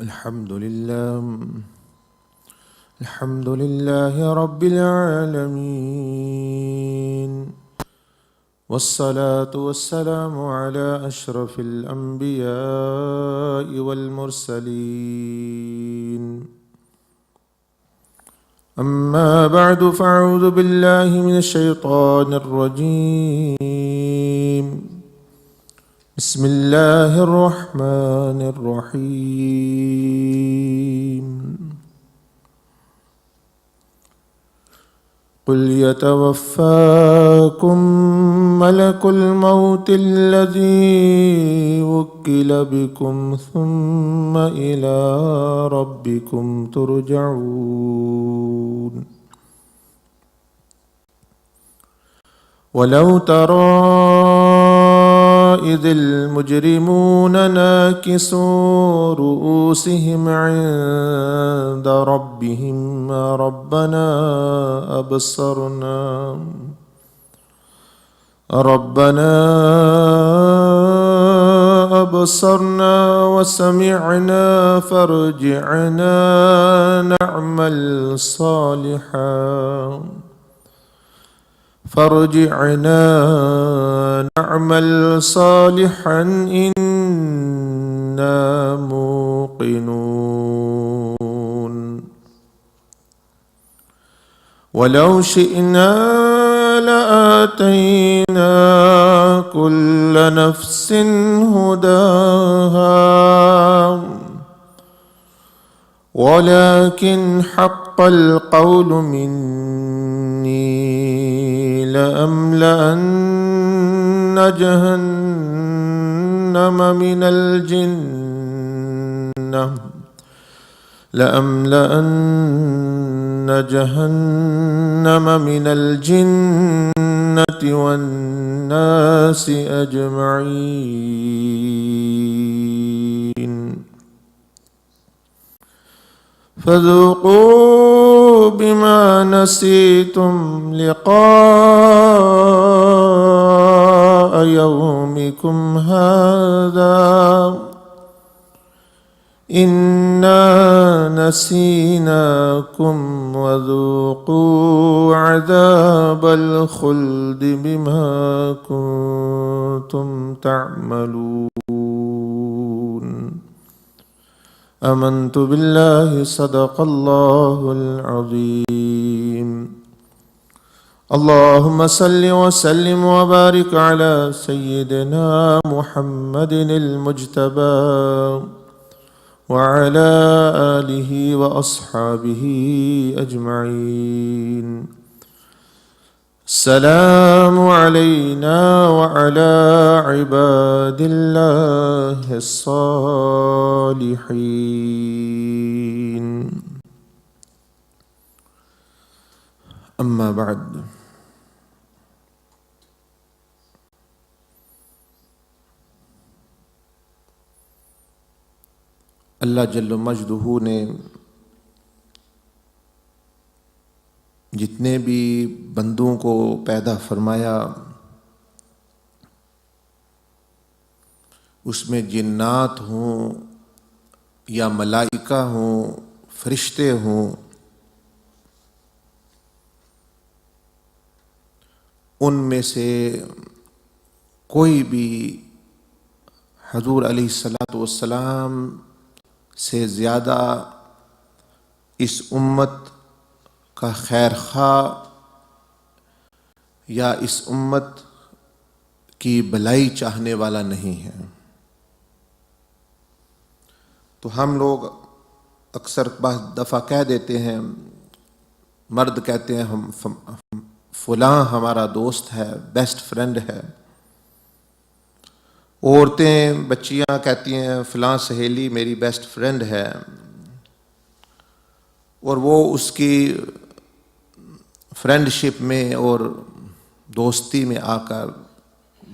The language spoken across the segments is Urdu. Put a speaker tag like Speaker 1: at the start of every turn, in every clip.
Speaker 1: الحمد لله رب العالمين، والصلاة والسلام على أشرف الأنبياء والمرسلين. أما بعد، فأعوذ بالله من الشيطان الرجيم. بسم الله الرحمن الرحيم. قل يتوفاكم ملك الموت الذي وكل بكم ثم إلى ربكم ترجعون. ولو ترى إذ المجرمون ناكسوا رؤوسهم عند ربهم ربنا أبصرنا وسمعنا فارجعنا نعمل صالحا إنا موقنون. ولو شئنا لآتينا كل نفس هداها ولكن حق القول مني لأملأن جهنم من الجنة والناس أجمعين. فذوقوا بما نسيتم لقاء يومكم هذا إنا نسيناكم وذوقوا عذاب الخلد بما كنتم تعملون. آمنت بالله صدق الله العظيم. اللهم صل وسلم وبارك على سيدنا محمد المجتبى وعلى آله وأصحابه أجمعين. السلام علينا وعلى عباد الله الصالحين. أما بعد، اللہ جل مجدہ نے جتنے بھی بندوں کو پیدا فرمایا اس میں جنات ہوں یا ملائکہ ہوں، فرشتے ہوں، ان میں سے کوئی بھی حضور علیہ الصلاۃ والسلام سے زیادہ اس امت کا خیر خواہ یا اس امت کی بھلائی چاہنے والا نہیں ہے۔ تو ہم لوگ اکثر بعض دفعہ کہہ دیتے ہیں، مرد کہتے ہیں ہم فلاں ہمارا دوست ہے، بیسٹ فرینڈ ہے، عورتیں بچیاں کہتی ہیں فلاں سہیلی میری بیسٹ فرینڈ ہے، اور وہ اس کی فرینڈ شپ میں اور دوستی میں آ کر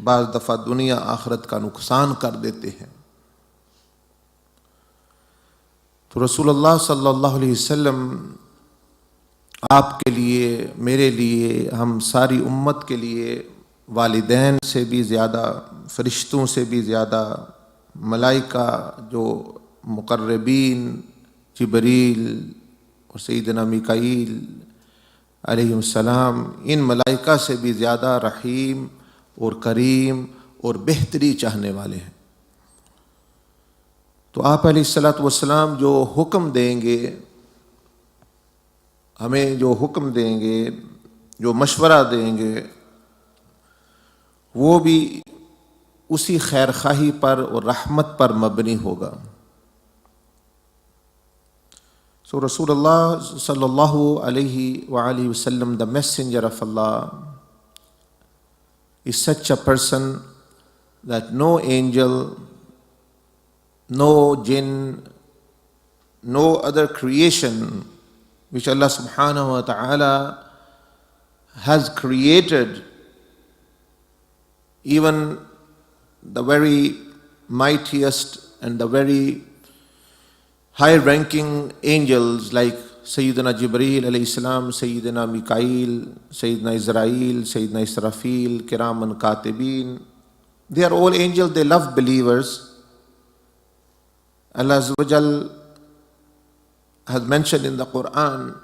Speaker 1: بعض دفعہ دنیا آخرت کا نقصان کر دیتے ہیں۔ تو رسول اللہ صلی اللہ علیہ وسلم آپ کے لیے، میرے لیے، ہم ساری امت کے لیے والدین سے بھی زیادہ، فرشتوں سے بھی زیادہ، ملائکہ جو مقربین جبریل اور سیدنا میکائیل علیہ السلام، ان ملائکہ سے بھی زیادہ رحیم اور کریم اور بہتری چاہنے والے ہیں۔ تو آپ علیہ الصلوۃ والسلام جو حکم دیں گے، ہمیں جو حکم دیں گے، جو مشورہ دیں گے، وہ بھی اسی خیر خواہی پر اور رحمت پر مبنی ہوگا۔ So Rasulullah sallallahu alayhi wa alihi wasallam, the messenger of Allah, is such a person that no angel, no jinn, no other creation which Allah subhanahu wa ta'ala has created, even the very mightiest and the very high-ranking angels like Sayyidina Jibreel alayhi salam, Sayyidina Mikail, Sayyidina Israel, Sayyidina Israfil, Kiraman Katibin, they are all angels, they love believers. Allah Azza wa Jal has mentioned in the Quran,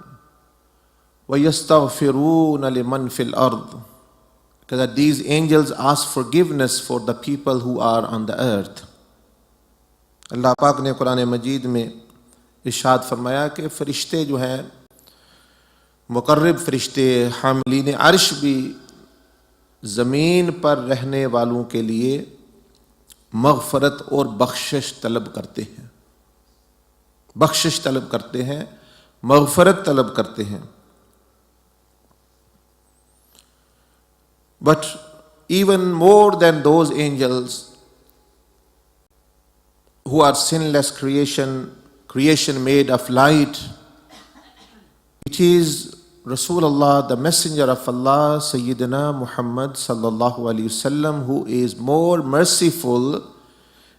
Speaker 1: وَيَسْتَغْفِرُونَ لِمَنْ فِي الْأَرْضِ, that these angels ask forgiveness for the people who are on the earth. اللہ پاک نے قرآن مجید میں ارشاد فرمایا کہ فرشتے جو ہیں، مقرب فرشتے، حاملین عرش بھی زمین پر رہنے والوں کے لیے مغفرت اور بخشش طلب کرتے ہیں، بخشش طلب کرتے ہیں، مغفرت طلب کرتے ہیں۔ But even more than those angels who are sinless creation made of light, it is Rasulullah, the messenger of Allah, Sayyidina Muhammad sallallahu alaihi wasallam, who is more merciful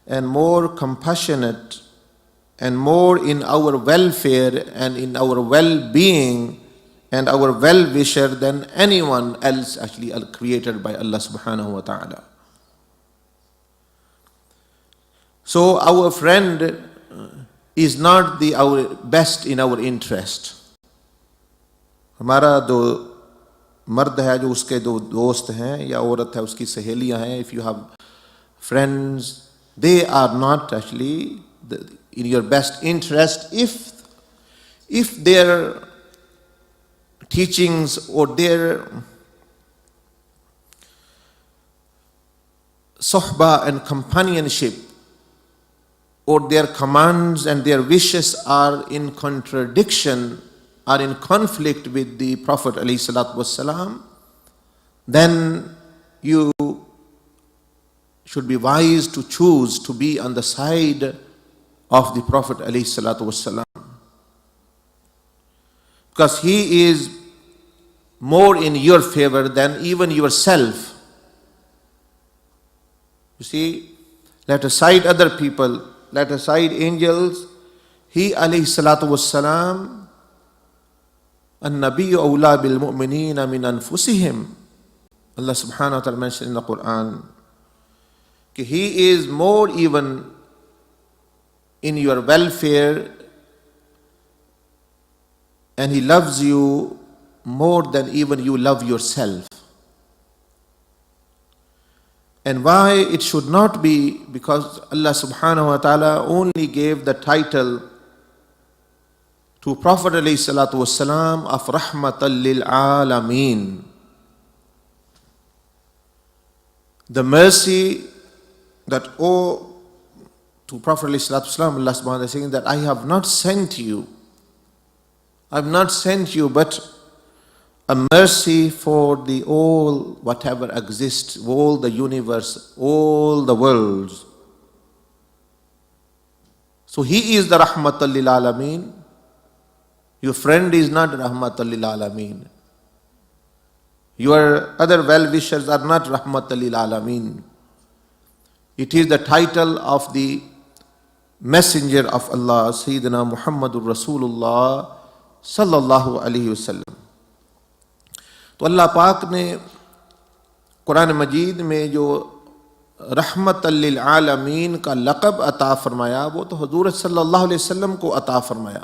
Speaker 1: and more compassionate and more in our welfare and in our well-being and our well-wisher than anyone else actually created by Allah subhanahu wa ta'ala. So our friend is not our best in our interest. ہمارا جو مرد ہے، جو اس کے جو دوست ہیں یا عورت ہے، اس کی سہیلیاں ہیں، if you have friends, they are not actually in your best interest if their teachings or their sohbah and companionship or their commands and their wishes are in contradiction, are in conflict with the Prophet ﷺ, then you should be wise to choose to be on the side of the Prophet ﷺ, because he is more in your favor than even yourself. You see, let aside other people, let aside angels, he alayhi salatu wassalam, النبي أولى بالمؤمنين من أنفسهم. Allah subhanahu wa ta'ala mentioned in the Quran that he is more even in your welfare and he loves you more than even you love yourself. And why it should not be? Because Allah subhanahu wa ta'ala only gave the title to Prophet alayhi salatu wasalam of Rahmatan lil Alameen. The mercy that to Prophet alayhi salatu wasalam, Allah subhanahu wa ta'ala is saying that I have not sent you but a mercy for the all, whatever exists, all the universe, all the worlds. So he is the Rahmatan lil Alameen. Your friend is not Rahmatan lil Alameen. Your other well-wishers are not Rahmatan lil Alameen. It is the title of the messenger of Allah, Sayyidina Muhammadur Rasulullah sallallahu alayhi wasallam. تو اللہ پاک نے قرآن مجید میں جو رحمت للعالمین کا لقب عطا فرمایا وہ تو حضور صلی اللہ علیہ وسلم کو عطا فرمایا،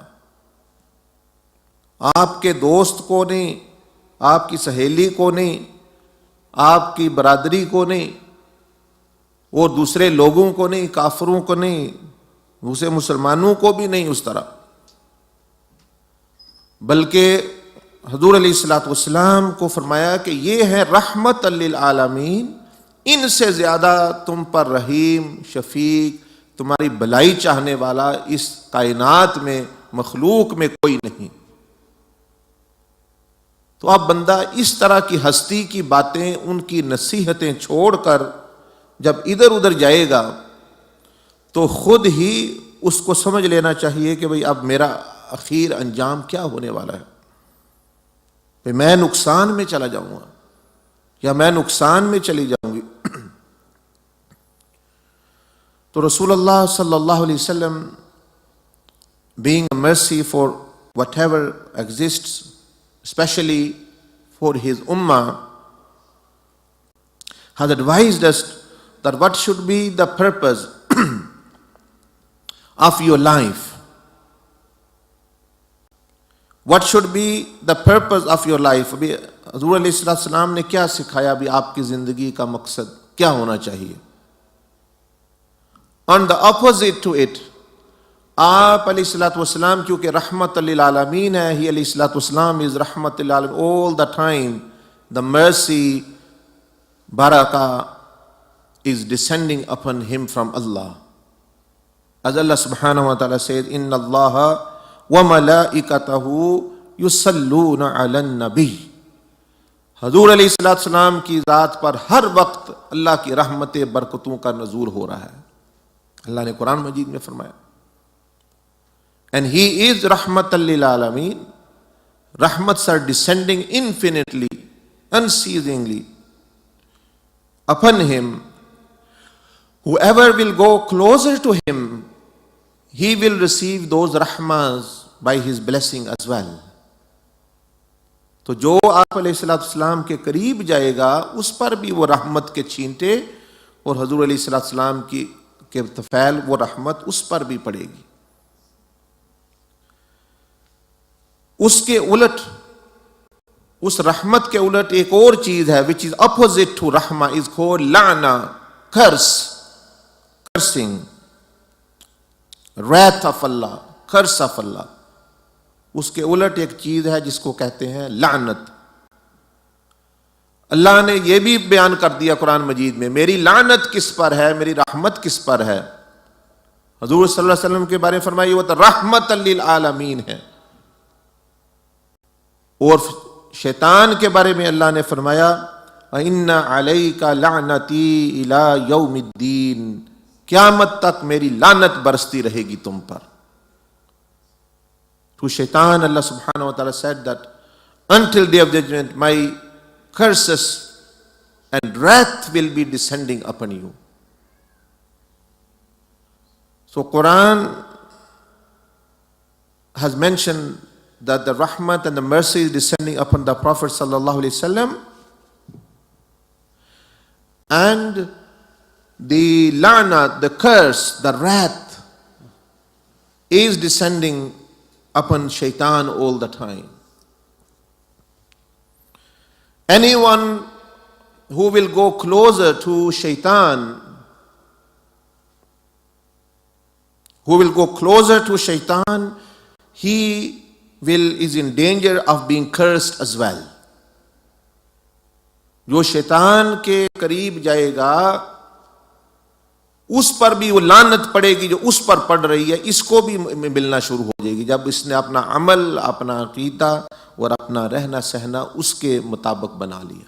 Speaker 1: آپ کے دوست کو نہیں، آپ کی سہیلی کو نہیں، آپ کی برادری کو نہیں، اور دوسرے لوگوں کو نہیں، کافروں کو نہیں، دوسرے مسلمانوں کو بھی نہیں اس طرح، بلکہ حضور علیہ الصلوۃ والسلام کو فرمایا کہ یہ ہے رحمت للعالمین، ان سے زیادہ تم پر رحیم، شفیق، تمہاری بھلائی چاہنے والا اس کائنات میں، مخلوق میں کوئی نہیں۔ تو اب بندہ اس طرح کی ہستی کی باتیں، ان کی نصیحتیں چھوڑ کر جب ادھر ادھر جائے گا تو خود ہی اس کو سمجھ لینا چاہیے کہ بھئی اب میرا اخیر انجام کیا ہونے والا ہے، کہ میں نقصان میں چلا جاؤں گا یا میں نقصان میں چلی جاؤں گی۔ تو رسول اللہ صلی اللہ علیہ وسلم being a mercy for whatever exists, especially for his ummah, has advised us that what should be the purpose of your life. What should be the purpose of your life? ابھی حضور علیہ السلام نے کیا سکھایا، ابھی آپ کی زندگی کا مقصد کیا ہونا چاہیے؟ On the opposite to it, آپ علیہ الصلوۃ والسلام کیونکہ رحمت للعالمین ہے، ہی علیہ الصلوۃ والسلام is رحمت للعالمین all the time. The mercy, barakah is descending upon him from Allah. As Allah subhanahu wa ta'ala says, Inna Allah wa malaikatahu yusalluna ala nabi. حضور علیہ السلام کی ذات پر ہر وقت اللہ کی رحمت برکتوں کا نزول ہو رہا ہے، اللہ نے قرآن مجید میں فرمایا. And he is رحمت للعالمین. Rahmats are descending infinitely, unceasingly upon him. Whoever will go closer to him, he will receive those rahmas by his blessing as well. تو جو آپ علیہ السلام کے قریب جائے گا اس پر بھی وہ رحمت کے چھینٹے، اور حضور علیہ السلام کی کے طفیل وہ رحمت اس پر بھی پڑے گی. اس کے الٹ، اس رحمت کے الٹ ایک اور چیز ہے which is opposite to رحمہ is called لعنہ، curse، cursing، wrath of Allah، curse of Allah. اس کے الٹ ایک چیز ہے جس کو کہتے ہیں لعنت. اللہ نے یہ بھی بیان کر دیا قرآن مجید میں، میری لعنت کس پر ہے، میری رحمت کس پر ہے. حضور صلی اللہ علیہ وسلم کے بارے میں فرمائی وہ تو رحمت للعالمین ہے. اور شیطان کے بارے میں اللہ نے فرمایا وَإِنَّ عَلَيْكَ لَعْنَتِي إِلَى يَوْمِ الدِّينِ، قیامت تک میری لعنت برستی رہے گی تم پر. To Shaitan, Allah subhanahu wa ta'ala said that until day of judgment my curses and wrath will be descending upon you. So Quran has mentioned that the rahmat and the mercy is descending upon the Prophet sallallahu alaihi wasallam, and the la'na, the curse, the wrath is descending upon shaitan all the time. Anyone who will go closer to shaitan, he is in danger of being cursed as well. جو شیطان کے قریب جائے گا اس پر بھی وہ لعنت پڑے گی جو اس پر پڑ رہی ہے، اس کو بھی ملنا شروع ہو جائے گی جب اس نے اپنا عمل، اپنا عقیدہ اور اپنا رہنا سہنا اس کے مطابق بنا لیا.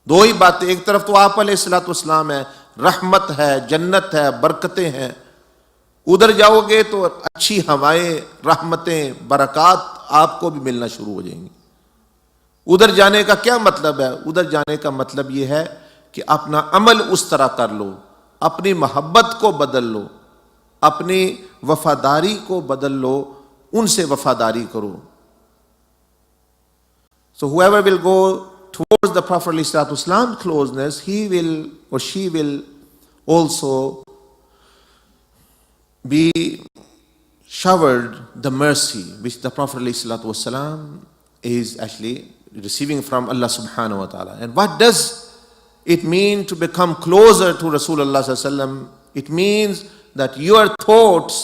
Speaker 1: دو ہی باتیں، ایک طرف تو آپ علیہ الصلوۃ والسلام ہے، رحمت ہے، جنت ہے، برکتیں ہیں، ادھر جاؤ گے تو اچھی ہوائیں، رحمتیں، برکات آپ کو بھی ملنا شروع ہو جائیں گی. ادھر جانے کا کیا مطلب ہے؟ ادھر جانے کا مطلب یہ ہے کہ اپنا عمل اس طرح کر لو، اپنی محبت کو بدل لو، اپنی وفاداری کو بدل لو، ان سے وفاداری کرو. So whoever will go towards the Prophet ﷺ closeness, he will or she will also be showered the mercy which the Prophet ﷺ is actually receiving from Allah subhanahu wa ta'ala. And what does it mean to become closer to Rasulullah sallallahu alaihi wasallam? It means that your thoughts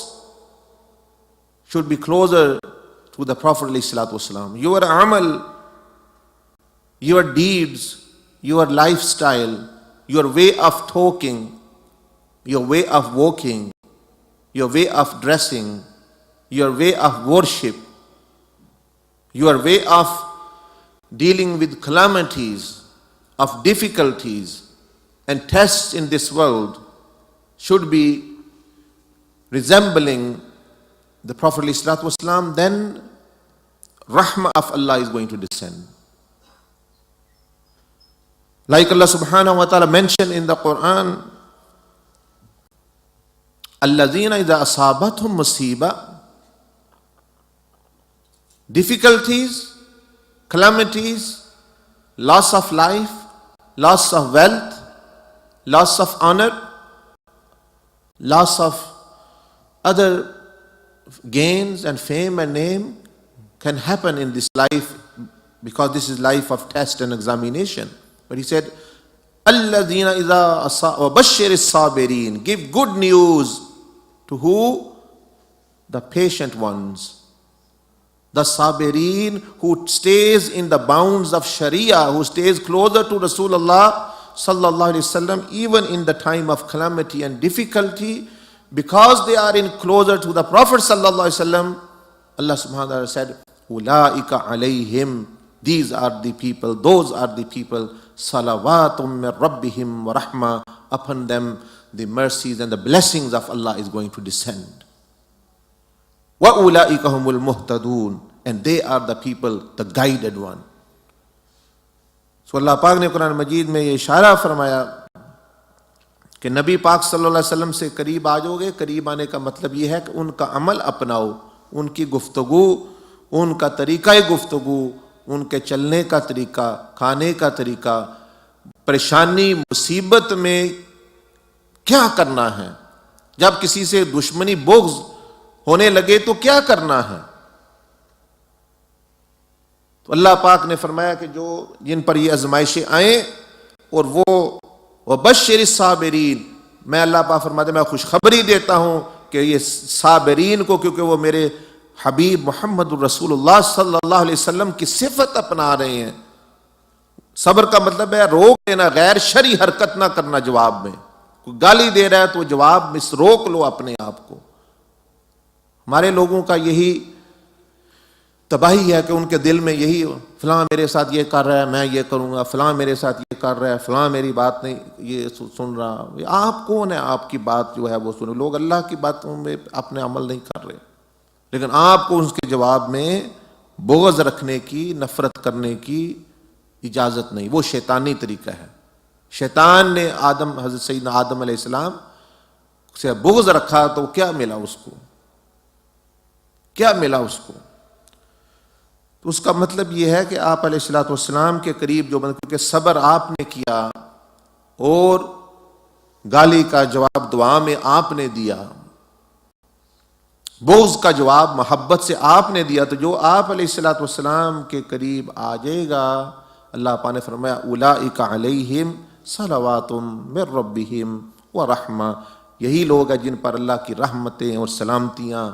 Speaker 1: should be closer to the Prophet ﷺ. Your amal, your deeds, your lifestyle, your way of talking, your way of walking, your way of dressing, your way of worship, your way of dealing with calamities, of difficulties and tests in this world should be resembling the Prophet ﷺ, then rahmah of Allah is going to descend. Like Allah subhanahu wa ta'ala mentioned in the Quran, الَّذِينَ إِذَا أَصَابَتْهُمْ مُصِيبَةٌ, difficulties, calamities, loss of life, loss of wealth, loss of honor, loss of other gains and fame and name can happen in this life, because this is life of test and examination. But he said, الَّذِينَ إِذَا وَبَشِّرِ الصَّابِرِينَ, give good news to who? The patient ones. The sabirin, who stays in the bounds of Sharia, who stays closer to Rasulullah sallallahu alaihi wasallam, even in the time of calamity and difficulty, because they are in closer to the Prophet sallallahu alaihi wasallam. Allah subhanahu wa ta'ala said, Ulaika alayhim, these are the people, those are the people, salawatum min rabbihim wa rahma, upon them the mercies and the blessings of Allah is going to descend. وَأُولَٰئِكَ هُمُ الْمُهْتَدُونَ, and they are the people, the guided one. So Allah Pak نے قرآن مجید میں یہ اشارہ فرمایا کہ نبی پاک صلی اللہ علیہ وسلم سے قریب آ جاؤ گے. قریب آنے کا مطلب یہ ہے کہ ان کا عمل اپناؤ, ان کی گفتگو, ان کا طریقہ گفتگو, ان کے چلنے کا طریقہ, کھانے کا طریقہ, پریشانی مصیبت میں کیا کرنا ہے, جب کسی سے دشمنی بغض ہونے لگے تو کیا کرنا ہے. تو اللہ پاک نے فرمایا کہ جو جن پر یہ آزمائشیں آئیں اور وہ وبشر الصابرین, میں اللہ پاک فرماتے میں خوشخبری دیتا ہوں کہ یہ صابرین کو, کیونکہ وہ میرے حبیب محمد الرسول اللہ صلی اللہ علیہ وسلم کی صفت اپنا رہے ہیں. صبر کا مطلب ہے روک دینا, غیر شرعی حرکت نہ کرنا. جواب میں کوئی گالی دے رہا ہے تو جواب میں روک لو اپنے آپ کو. ہمارے لوگوں کا یہی تباہی ہے کہ ان کے دل میں یہی, فلاں میرے ساتھ یہ کر رہا ہے میں یہ کروں گا, فلاں میرے ساتھ یہ کر رہا ہے, فلاں میری بات نہیں یہ سن رہا. آپ کون ہے آپ کی بات جو ہے وہ سنو؟ لوگ اللہ کی باتوں میں اپنے عمل نہیں کر رہے, لیکن آپ کو اس کے جواب میں بغض رکھنے کی, نفرت کرنے کی اجازت نہیں. وہ شیطانی طریقہ ہے. شیطان نے حضرت سیدنا آدم علیہ السلام سے بغض رکھا تو کیا ملا اس کو, کیا ملا اس کو؟ تو اس کا مطلب یہ ہے کہ آپ علیہ الصلوۃ والسلام کے قریب جو کیونکہ صبر آپ نے کیا اور گالی کا جواب دعا میں آپ نے دیا, بغض کا جواب محبت سے آپ نے دیا, تو جو آپ علیہ الصلوۃ والسلام کے قریب آ جائے گا, اللہ پاک نے فرمایا اولئک علیہم صلوات من ربہم ورحمہ, یہی لوگ ہیں جن پر اللہ کی رحمتیں اور سلامتیاں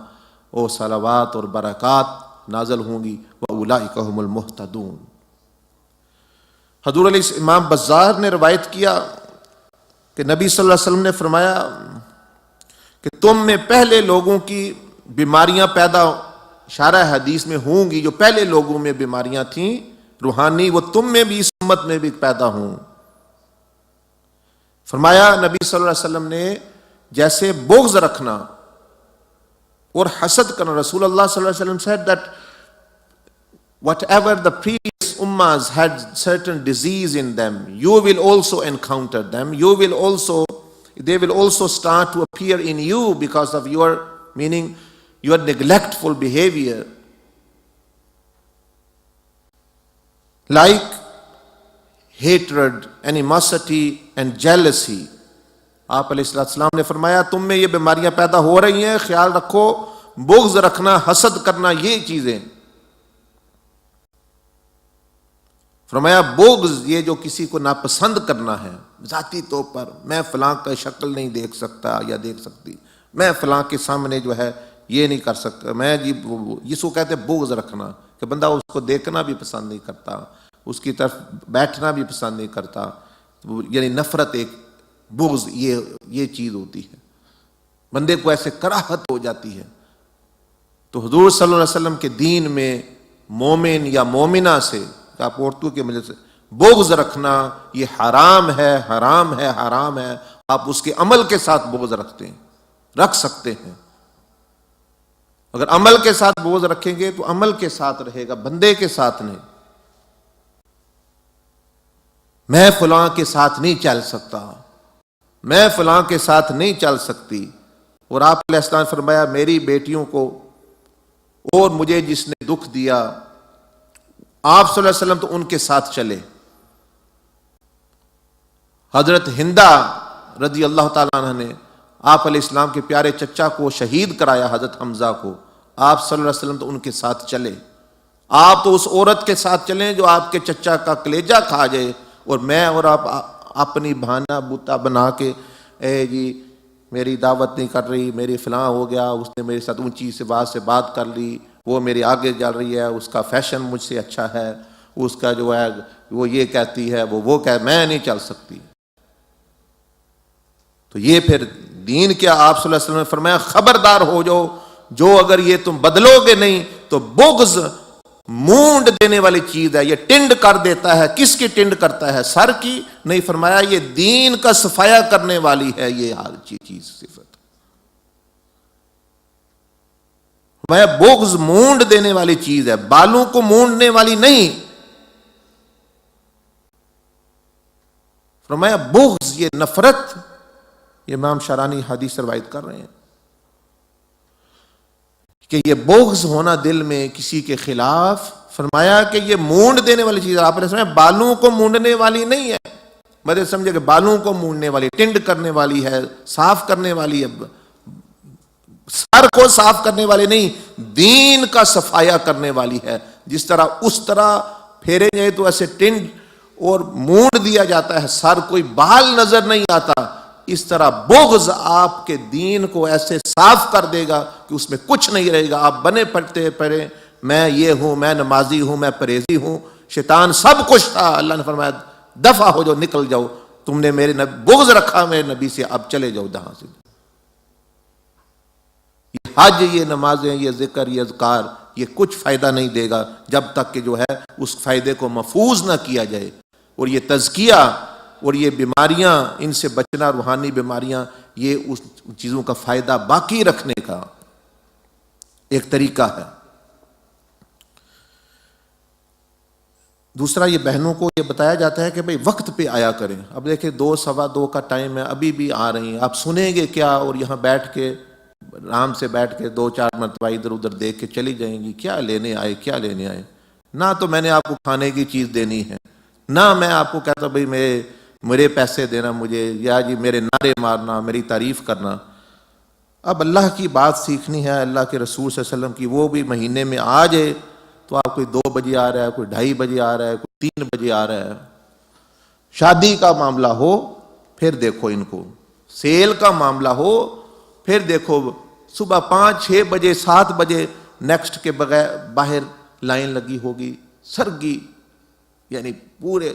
Speaker 1: اور صلوات اور برکات نازل ہوں گی. وَأُولَئِكَ هُمُ الْمُهْتَدُونَ. حضور علیہ امام بزار نے روایت کیا کہ نبی صلی اللہ علیہ وسلم نے فرمایا کہ تم میں پہلے لوگوں کی بیماریاں پیدا, اشارہ حدیث میں ہوں گی, جو پہلے لوگوں میں بیماریاں تھیں روحانی, وہ تم میں بھی اس امت میں بھی پیدا ہوں. فرمایا نبی صلی اللہ علیہ وسلم نے جیسے بغض رکھنا اور حسد کرنا, رسول اللہ صلی اللہ علیہ وسلم said that whatever the previous ummahs had certain disease in them, you will also encounter them, they will also start to appear in you because of your, meaning your neglectful behavior. Like hatred, animosity and jealousy. آپ علیہ السلام نے فرمایا تم میں یہ بیماریاں پیدا ہو رہی ہیں، خیال رکھو، بغض رکھنا، حسد کرنا، یہ چیزیں. فرمایا بغض یہ جو کسی کو ناپسند کرنا ہے ذاتی طور پر، میں فلاں کا شکل نہیں دیکھ سکتا یا دیکھ سکتی، میں فلاں کے سامنے جو ہے یہ نہیں کر سکتا، میں جی اس کو کہتے ہیں بغض رکھنا، کہ بندہ اس کو دیکھنا بھی پسند نہیں کرتا، اس کی طرف بیٹھنا بھی پسند نہیں کرتا، یعنی نفرت، ایک بغض، یہ چیز ہوتی ہے، بندے کو ایسے کراہت ہو جاتی ہے. تو حضور صلی اللہ علیہ وسلم کے دین میں مومن یا مومنہ سے، آپ عورتوں کے مجلس سے بغض رکھنا یہ حرام ہے، حرام ہے، حرام ہے. آپ اس کے عمل کے ساتھ بغض رکھ سکتے ہیں. اگر عمل کے ساتھ بغض رکھیں گے تو عمل کے ساتھ رہے گا، بندے کے ساتھ نہیں. میں فلاں کے ساتھ نہیں چل سکتا، میں فلاں کے ساتھ نہیں چل سکتی. اور آپ علیہ السلام نے فرمایا میری بیٹیوں کو اور مجھے جس نے دکھ دیا، آپ صلی اللہ علیہ وسلم تو ان کے ساتھ چلے. حضرت ہندہ رضی اللہ تعالیٰ عنہ نے آپ علیہ السلام کے پیارے چچا کو شہید کرایا، حضرت حمزہ کو. آپ صلی اللہ علیہ وسلم تو ان کے ساتھ چلے. آپ تو اس عورت کے ساتھ چلیں جو آپ کے چچا کا کلیجہ کھا جائے، اور میں اور آپ اپنی بہانہ بوتا بنا کے اے جی میری دعوت نہیں کر رہی، میری فلاں ہو گیا، اس نے میرے ساتھ اونچی سے بات کر لی، وہ میرے آگے چل رہی ہے، اس کا فیشن مجھ سے اچھا ہے، اس کا جو ہے وہ یہ کہتی ہے، وہ میں نہیں چل سکتی. تو یہ پھر دین کیا؟ آپ صلی اللہ علیہ وسلم نے فرمایا خبردار ہو جاؤ، جو اگر یہ تم بدلو گے نہیں تو بغض مونڈ دینے والی چیز ہے، یہ ٹنڈ کر دیتا ہے. کس کی ٹنڈ کرتا ہے؟ سر کی نہیں، فرمایا یہ دین کا صفایا کرنے والی ہے یہ ہر چیز صفت. فرمایا بغض مونڈ دینے والی چیز ہے، بالوں کو مونڈنے والی نہیں. فرمایا بغض یہ نفرت، یہ امام شارانی حدیث روایت کر رہے ہیں کہ یہ بغض ہونا دل میں کسی کے خلاف، فرمایا کہ یہ مونڈ دینے والی چیز ہے. آپ نے سمجھا بالوں کو مونڈنے والی نہیں ہے، مطلب سمجھے کہ بالوں کو مونڈنے والی، ٹنڈ کرنے والی ہے، صاف کرنے والی ہے، سر کو صاف کرنے والی نہیں، دین کا صفایا کرنے والی ہے. جس طرح اس طرح پھیرے جائے تو ایسے ٹنڈ اور مونڈ دیا جاتا ہے، سر کوئی بال نظر نہیں آتا، اس طرح بغض آپ کے دین کو ایسے صاف کر دے گا کہ اس میں کچھ نہیں رہے گا. آپ بنے پڑھتے پڑھیں میں یہ ہوں، میں نمازی ہوں، میں پرہیزی ہوں، شیطان سب کچھ تھا، اللہ نے فرمایا دفع ہو جاؤ، نکل جاؤ، تم نے میرے بغض رکھا میرے نبی سے، اب چلے جاؤ جہاں سے. یہ حج، یہ نمازیں، یہ ذکر، یہ اذکار، یہ کچھ فائدہ نہیں دے گا جب تک کہ جو ہے اس فائدے کو محفوظ نہ کیا جائے. اور یہ تزکیہ اور یہ بیماریاں، ان سے بچنا، روحانی بیماریاں، یہ اس چیزوں کا فائدہ باقی رکھنے کا ایک طریقہ ہے. دوسرا یہ بہنوں کو یہ بتایا جاتا ہے کہ بھئی وقت پہ آیا کریں. اب دیکھیں 2 سوا 2 کا ٹائم ہے، ابھی بھی آ رہی ہیں، آپ سنیں گے کیا؟ اور یہاں بیٹھ کے آرام سے بیٹھ کے 2-4 مرتبہ ادھر ادھر دیکھ کے چلی جائیں گی، کیا لینے آئے، کیا لینے آئے. نہ تو میں نے آپ کو کھانے کی چیز دینی ہے، نہ میں آپ کو کہتا بھئی میرے پیسے دینا مجھے، یا جی میرے نعرے مارنا، میری تعریف کرنا. اب اللہ کی بات سیکھنی ہے، اللہ کے رسول صلی اللہ علیہ وسلم کی، وہ بھی مہینے میں آ جائے تو آپ کوئی 2 بجے آ رہا ہے، کوئی 2:30 بجے آ رہا ہے، کوئی 3 بجے آ رہا ہے. شادی کا معاملہ ہو پھر دیکھو ان کو، سیل کا معاملہ ہو پھر دیکھو، صبح 5-6 بجے 7 بجے نیکسٹ کے بغیر باہر لائن لگی ہوگی، سرگی، یعنی پورے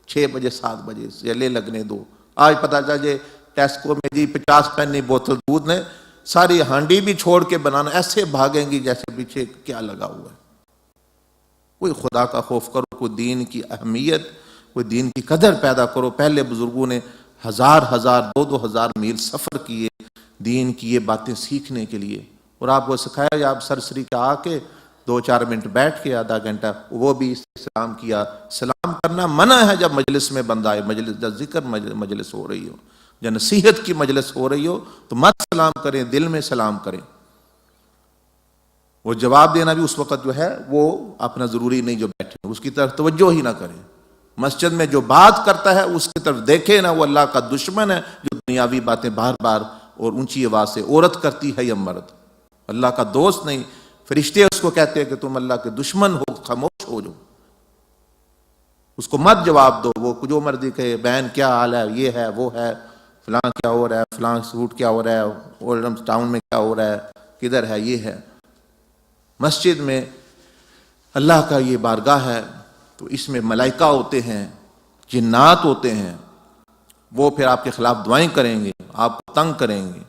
Speaker 1: 6 بجے 7 بجے چلے لگنے دو. آج پتہ چل جائے ٹیسکو میں جی 50 پینی بوتل دودھ نے ساری ہانڈی بھی چھوڑ کے بنانا، ایسے بھاگیں گی جیسے پیچھے کیا لگا ہوا ہے. کوئی خدا کا خوف کرو، کوئی دین کی اہمیت، کوئی دین کی قدر پیدا کرو. پہلے بزرگوں نے 1000 2,000 میل سفر کیے دین کی یہ باتیں سیکھنے کے لیے، اور آپ کو سکھایا یا آپ سرسری کا آ کے 2-4 منٹ بیٹھ کے آدھا گھنٹہ وہ بھی سلام کیا. سلام کرنا منع ہے جب مجلس میں بندہ آئے، مجلس جب ذکر مجلس ہو رہی ہو یا نصیحت کی مجلس ہو رہی ہو تو مت سلام کریں، دل میں سلام کریں. وہ جواب دینا بھی اس وقت جو ہے وہ اپنا ضروری نہیں، جو بیٹھے اس کی طرف توجہ ہی نہ کریں. مسجد میں جو بات کرتا ہے اس کی طرف دیکھے نا، وہ اللہ کا دشمن ہے جو دنیاوی باتیں بار بار اور اونچی آواز سے عورت کرتی ہے یا مرد، اللہ کا دوست نہیں۔ فرشتے اس کو کہتے ہیں کہ تم اللہ کے دشمن ہو، خاموش ہو جاؤ، اس کو مت جواب دو، وہ جو مرضی کہے، بہن کیا حال ہے، یہ ہے وہ ہے، فلاں کیا ہو رہا ہے، فلاں سوٹ کیا ہو رہا ہے، اولڈ ٹاؤن میں کیا ہو رہا ہے، کدھر ہے، یہ ہے۔ مسجد میں اللہ کا یہ بارگاہ ہے، تو اس میں ملائکہ ہوتے ہیں، جنات ہوتے ہیں، وہ پھر آپ کے خلاف دعائیں کریں گے، آپ کو تنگ کریں گے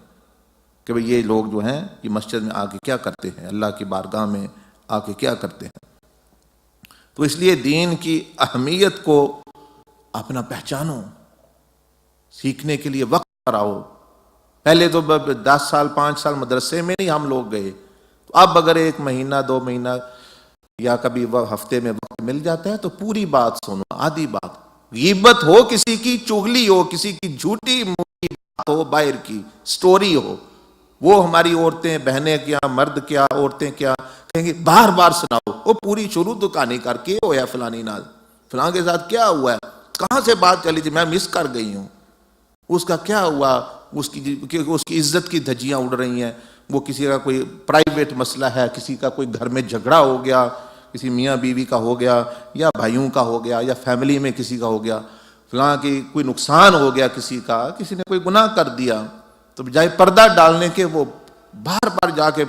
Speaker 1: کہ بھئی یہ لوگ جو ہیں یہ مسجد میں آ کے کیا کرتے ہیں، اللہ کی بارگاہ میں آ کے کیا کرتے ہیں۔ تو اس لیے دین کی اہمیت کو اپنا پہچانو، سیکھنے کے لیے وقت کراؤ۔ پہلے تو 10 سال 5 سال مدرسے میں نہیں ہم لوگ گئے، تو اب اگر 1 مہینہ 2 مہینہ یا کبھی ہفتے میں وقت مل جاتا ہے تو پوری بات سنو، آدھی بات، غیبت ہو کسی کی، چغلی ہو کسی کی، جھوٹی موٹی بات ہو، باہر کی سٹوری ہو، وہ ہماری عورتیں بہنیں کیا، مرد کیا، عورتیں کیا کہیں گے بار بار سناؤ، وہ پوری شروع تو کہانی کر کے ہویا فلانی نال، فلاں کے ساتھ کیا ہوا ہے، کہاں سے بات چلی تھی، میں مس کر گئی ہوں، اس کا کیا ہوا، اس کی عزت کی دھجیاں اڑ رہی ہیں، وہ کسی کا کوئی پرائیویٹ مسئلہ ہے، کسی کا کوئی گھر میں جھگڑا ہو گیا، کسی میاں بیوی کا ہو گیا، یا بھائیوں کا ہو گیا، یا فیملی میں کسی کا ہو گیا، فلاں کی کوئی نقصان ہو گیا، کسی نے کوئی گناہ کر دیا، تو بجائے پردہ ڈالنے کے وہ بار بار جا کے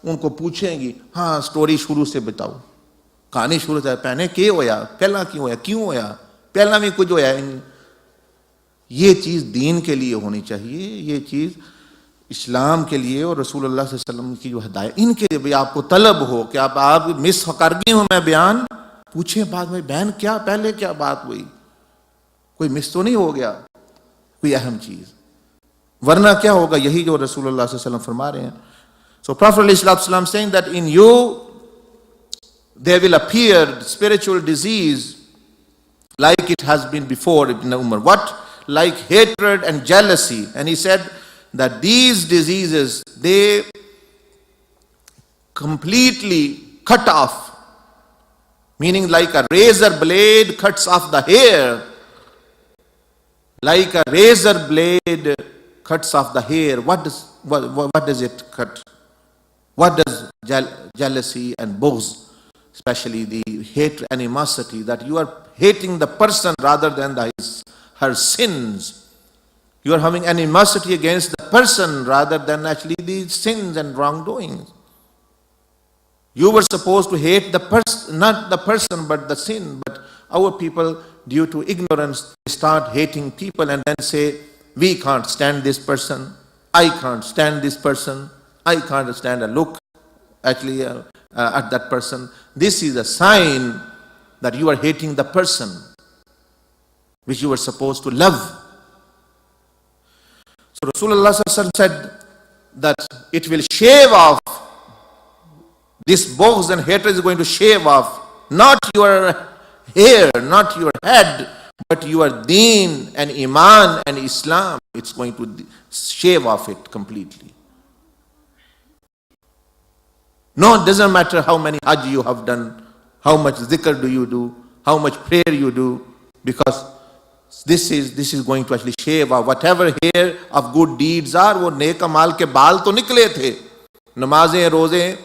Speaker 1: ان کو پوچھیں گی، ہاں سٹوری شروع سے بتاؤ، کہانی شروع سے، پہنے کی ہویا، پہلا کیوں ہویا، پہلا بھی کچھ ہویا ہے۔ یہ چیز دین کے لیے ہونی چاہیے، یہ چیز اسلام کے لیے اور رسول اللہ صلی اللہ علیہ وسلم کی جو ہدایت، ان کے لیے بھی آپ کو طلب ہو کہ آپ مس کر گئی ہوں میں بیان، پوچھیں بعد میں، بہن کیا پہلے کیا بات ہوئی، کوئی مس تو نہیں ہو گیا کوئی اہم چیز، ورنہ کیا ہوگا، یہی جو رسول اللہ صلی اللہ علیہ وسلم فرما رہے ہیں۔ So Prophet علیہ السلام saying that in you there will appear spiritual disease like it has been before in Umar. What? Like hatred and jealousy. And he said that these diseases, they completely cut off, meaning like a razor blade cuts off the hair, like a razor blade cuts off the hair. What does it cut? What does jealousy and bughz, especially the hate, animosity, that you are hating the person rather than her sins. You are having animosity against the person rather than actually the sins and wrongdoings. You were supposed to hate the person, not the person but the sin, but our people, due to ignorance, they start hating people and then say, we can't stand this person, I can't stand this person, I can't stand a look actually at that person. This is a sign that you are hating the person which you were supposed to love. So Rasulullah said that it will shave off, this bughz and hatred is going to shave off not your hair, not your head, but your deen and iman and Islam. It's going to shave off it completely. No, it doesn't matter how many hajj you have done, how much zikr do you do, how much prayer you do, because this is going to actually shave off whatever hair of good deeds are. وہ نیک اعمال کے بال تو نکلے تھے، نمازیں، روزے،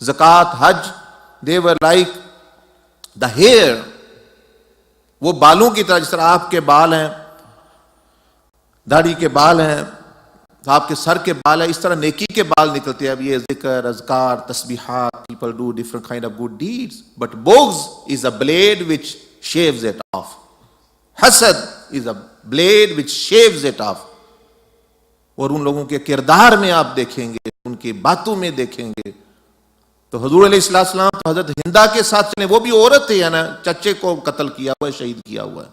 Speaker 1: زکوٰۃ، حج، they were like the hair. وہ بالوں کی طرح، جس طرح آپ کے بال ہیں، داڑھی کے بال ہیں، آپ کے سر کے بال ہیں، اس طرح نیکی کے بال نکلتے ہیں۔ اب یہ ذکر، اذکار، تسبیحات، people do different kind of good deeds, but bughz is a blade which shaves it off. حسد is a blade which shaves it off. اور ان لوگوں کے کردار میں آپ دیکھیں گے، ان کی باتوں میں دیکھیں گے، تو حضور علیہ السلام تو حضرت ہندا کے ساتھ چلے، وہ بھی عورت تھی نا، چچے کو قتل کیا ہوا ہے، شہید کیا ہوا ہے،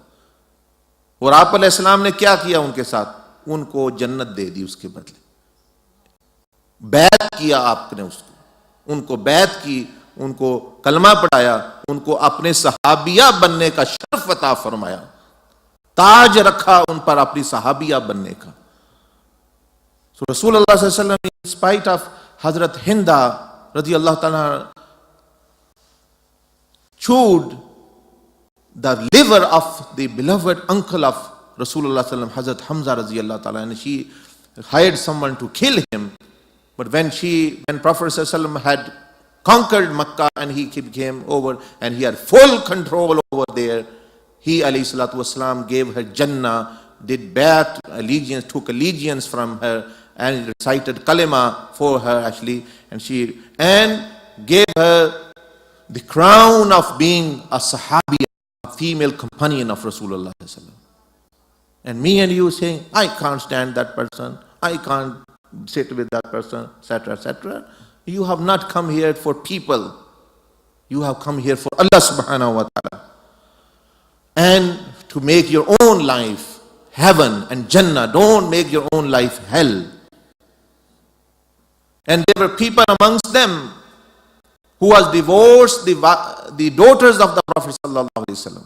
Speaker 1: اور آپ علیہ السلام نے کیا کیا ان کے ساتھ؟ ان کو جنت دے دی، اس کے بدلے بیعت کیا آپ نے، ان کو بیعت کی، ان کو کلمہ پڑھایا، ان کو اپنے صحابیہ بننے کا شرف عطا فرمایا، تاج رکھا ان پر اپنی صحابیہ بننے کا۔ So رسول اللہ صلی اللہ علیہ وسلم in spite of حضرت ہندا رضی اللہ تعالیٰ chewed the liver of the beloved uncle of Rasulullah sallam, Hazrat Hamza radiyallahu ta'ala, and she hired someone to kill him. But when Prophet sallam had conquered Makkah and he came over and he had full control over there, he alayhi salatu wasalam gave her Jannah, did bayat allegiance, took allegiance from her and recited kalima for her actually, and gave her the crown of being a sahabi, a female companion of Rasulullah sallam. And me and you saying, I can't stand that person, I can't sit with that person, etc., etc. You have not come here for people. You have come here for Allah subhanahu wa ta'ala. And to make your own life heaven and Jannah. Don't make your own life hell. And there were people amongst them who was divorced the daughters of the Prophet sallallahu alaihi wasallam.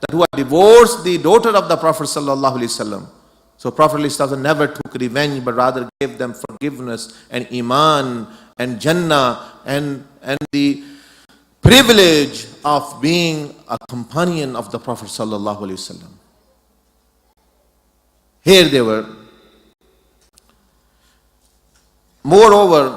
Speaker 1: that who had divorced the daughter of the Prophet sallallahu alaihi wasallam. So Prophet ﷺ never took revenge, but rather gave them forgiveness and iman and Jannah and the privilege of being a companion of the Prophet sallallahu alaihi wasallam. Here they were. Moreover,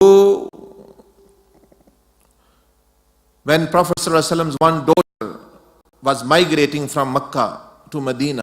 Speaker 1: who, when Prophet ﷺ's one daughter was migrating from Makkah to Medina,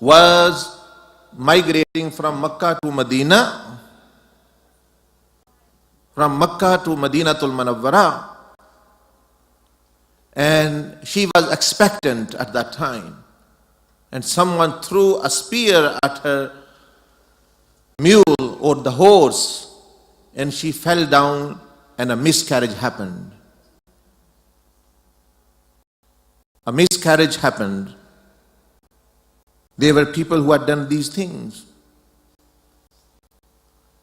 Speaker 1: was migrating from Makkah to Medina, from Makkah to Madinatul Munawwara, and she was expectant at that time, and someone threw a spear at her mule or the horse, and she fell down and a miscarriage happened. A miscarriage happened. There were people who had done these things.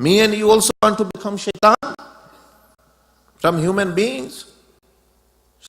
Speaker 1: Me and you also want to become shaitan from human beings.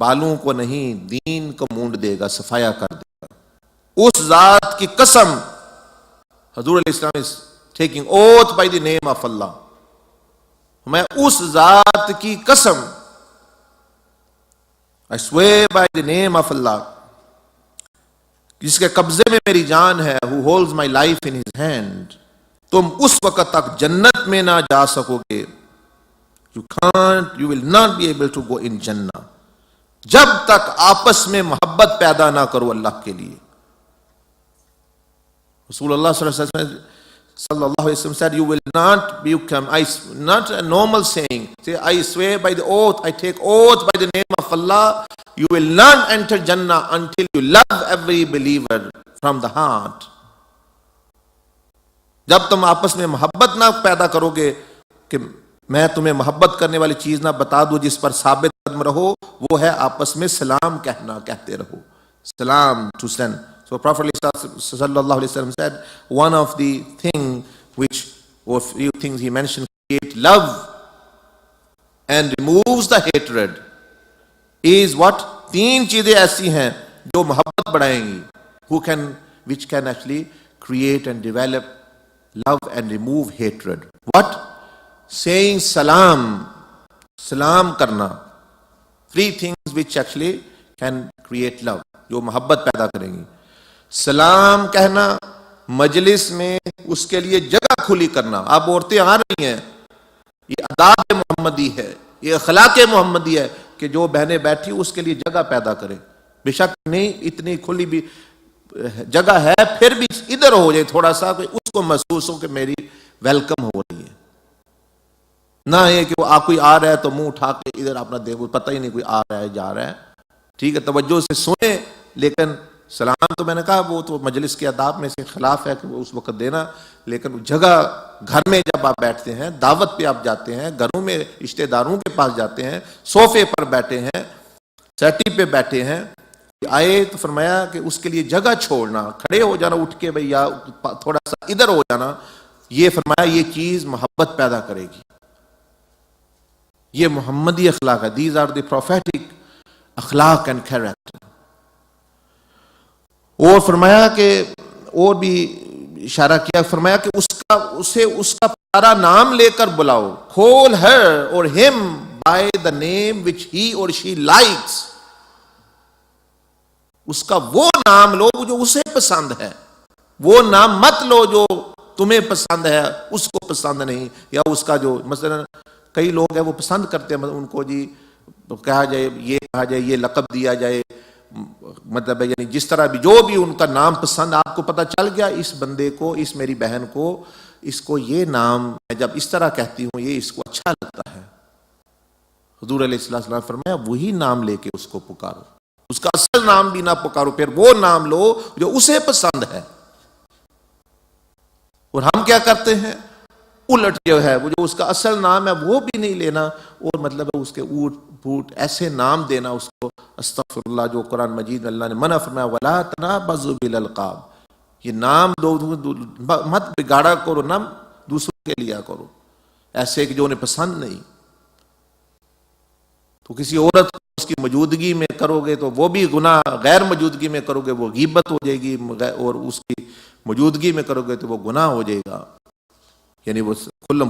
Speaker 1: بالوں کو نہیں دین کو مونڈ دے گا، صفایا کر دے گا. اس ذات کی قسم، حضور علیہ السلام is taking oath by the name of Allah. میں اس ذات کی قسم، I swear by the name of Allah، جس کے قبضے میں میری جان ہے، who holds my life in his hand، تم اس وقت تک جنت میں نہ جا سکو گے. You will not be able to go in Jannah جب تک آپس میں محبت پیدا نہ کرو اللہ کے لیے. رسول اللہ صلی اللہ علیہ وسلم said, you will not become, not a normal saying, say I swear by the oath, I take oath by the name of Allah, you will not enter Jannah until you love every believer from the heart. جب تم آپس میں محبت نہ پیدا کرو گے کہ میں تمہیں محبت کرنے والی چیز نہ بتا دوں جس پر ثابت قدم رہو، وہ ہے آپس میں سلام کہتے رہو. سلام to send. So Prophet sallallahu alaihi wasallam said, one of the things which, or few things he mentioned, create love and removes the hatred is what? تین چیزیں ایسی ہیں جو محبت بڑھائیں گی. Which can actually create and develop love and remove hatred. What? Saying salam, salam karna. Three things which actually can create love, جو محبت پیدا کریں گی. سلام کہنا، مجلس میں اس کے لیے جگہ کھلی کرنا. اب عورتیں آ رہی ہیں، یہ آداب محمدی ہے، یہ اخلاق محمدی ہے کہ جو بہنیں بیٹھی اس کے لیے جگہ پیدا کریں. بے شک نہیں اتنی کھلی بھی جگہ ہے، پھر بھی ادھر ہو جائے تھوڑا سا، کہ اس کو محسوس ہو کہ میری ویلکم ہو رہی ہے. نہ یہ کہ وہ کوئی آ رہا ہے تو منہ اٹھا کے ادھر اپنا دیکھو، پتہ ہی نہیں کوئی آ رہا ہے جا رہا ہے. ٹھیک ہے، توجہ سے سنیں، لیکن سلام تو میں نے کہا وہ تو مجلس کے آداب میں سے خلاف ہے کہ وہ اس وقت دینا. لیکن جگہ گھر میں جب آپ بیٹھتے ہیں، دعوت پہ آپ جاتے ہیں، گھروں میں رشتہ داروں کے پاس جاتے ہیں، صوفے پر بیٹھے ہیں، سیٹی پہ بیٹھے ہیں، آئے تو فرمایا کہ اس کے لیے جگہ چھوڑنا، کھڑے ہو جانا اٹھ کے بھئی یا تھوڑا سا ادھر ہو جانا. یہ فرمایا یہ چیز محبت پیدا کرے گی. یہ محمدی اخلاق ہے. These are the prophetic اخلاق and character. اور فرمایا کہ اور بھی اشارہ کیا، فرمایا کہ اسے اس کا پیارا نام لے کر بلاؤ. Call her or him by the name which he or she likes. اس کا وہ نام لو جو اسے پسند ہے. وہ نام مت لو جو تمہیں پسند ہے اس کو پسند نہیں. یا اس کا جو مثلا کئی لوگ ہیں وہ پسند کرتے ہیں ان کو جی کہا جائے، یہ کہا جائے، یہ لقب دیا جائے، مطلب یعنی جس طرح بھی جو بھی ان کا نام پسند، آپ کو پتہ چل گیا اس بندے کو، اس میری بہن کو، اس کو یہ نام میں جب اس طرح کہتی ہوں یہ اس کو اچھا لگتا ہے. حضور علیہ السلام نے فرمایا وہی نام لے کے اس کو پکارو. اس کا اصل نام بھی نہ پکارو، پھر وہ نام لو جو اسے پسند ہے. اور ہم کیا کرتے ہیں؟ الٹ جو ہے وہ جو اس کا اصل نام ہے وہ بھی نہیں لینا، اور مطلب اس کے اوٹ پوٹ ایسے نام دینا اس کو. استغفر اللہ، جو قرآن مجید میں اللہ نے منع فرمایا وَلَا تَنَابَزُوا بِالْأَلْقَابِ، یہ نام دو مت بگاڑا کرو، نام دوسروں کے لیا کرو ایسے کہ جو انہیں پسند نہیں. تو کسی عورت کو اس کی موجودگی میں کرو گے تو وہ بھی گناہ، غیر موجودگی میں کرو گے وہ غیبت ہو جائے گی، اور اس کی موجودگی میں کرو گے تو وہ گناہ ہو جائے گا، یعنی وہ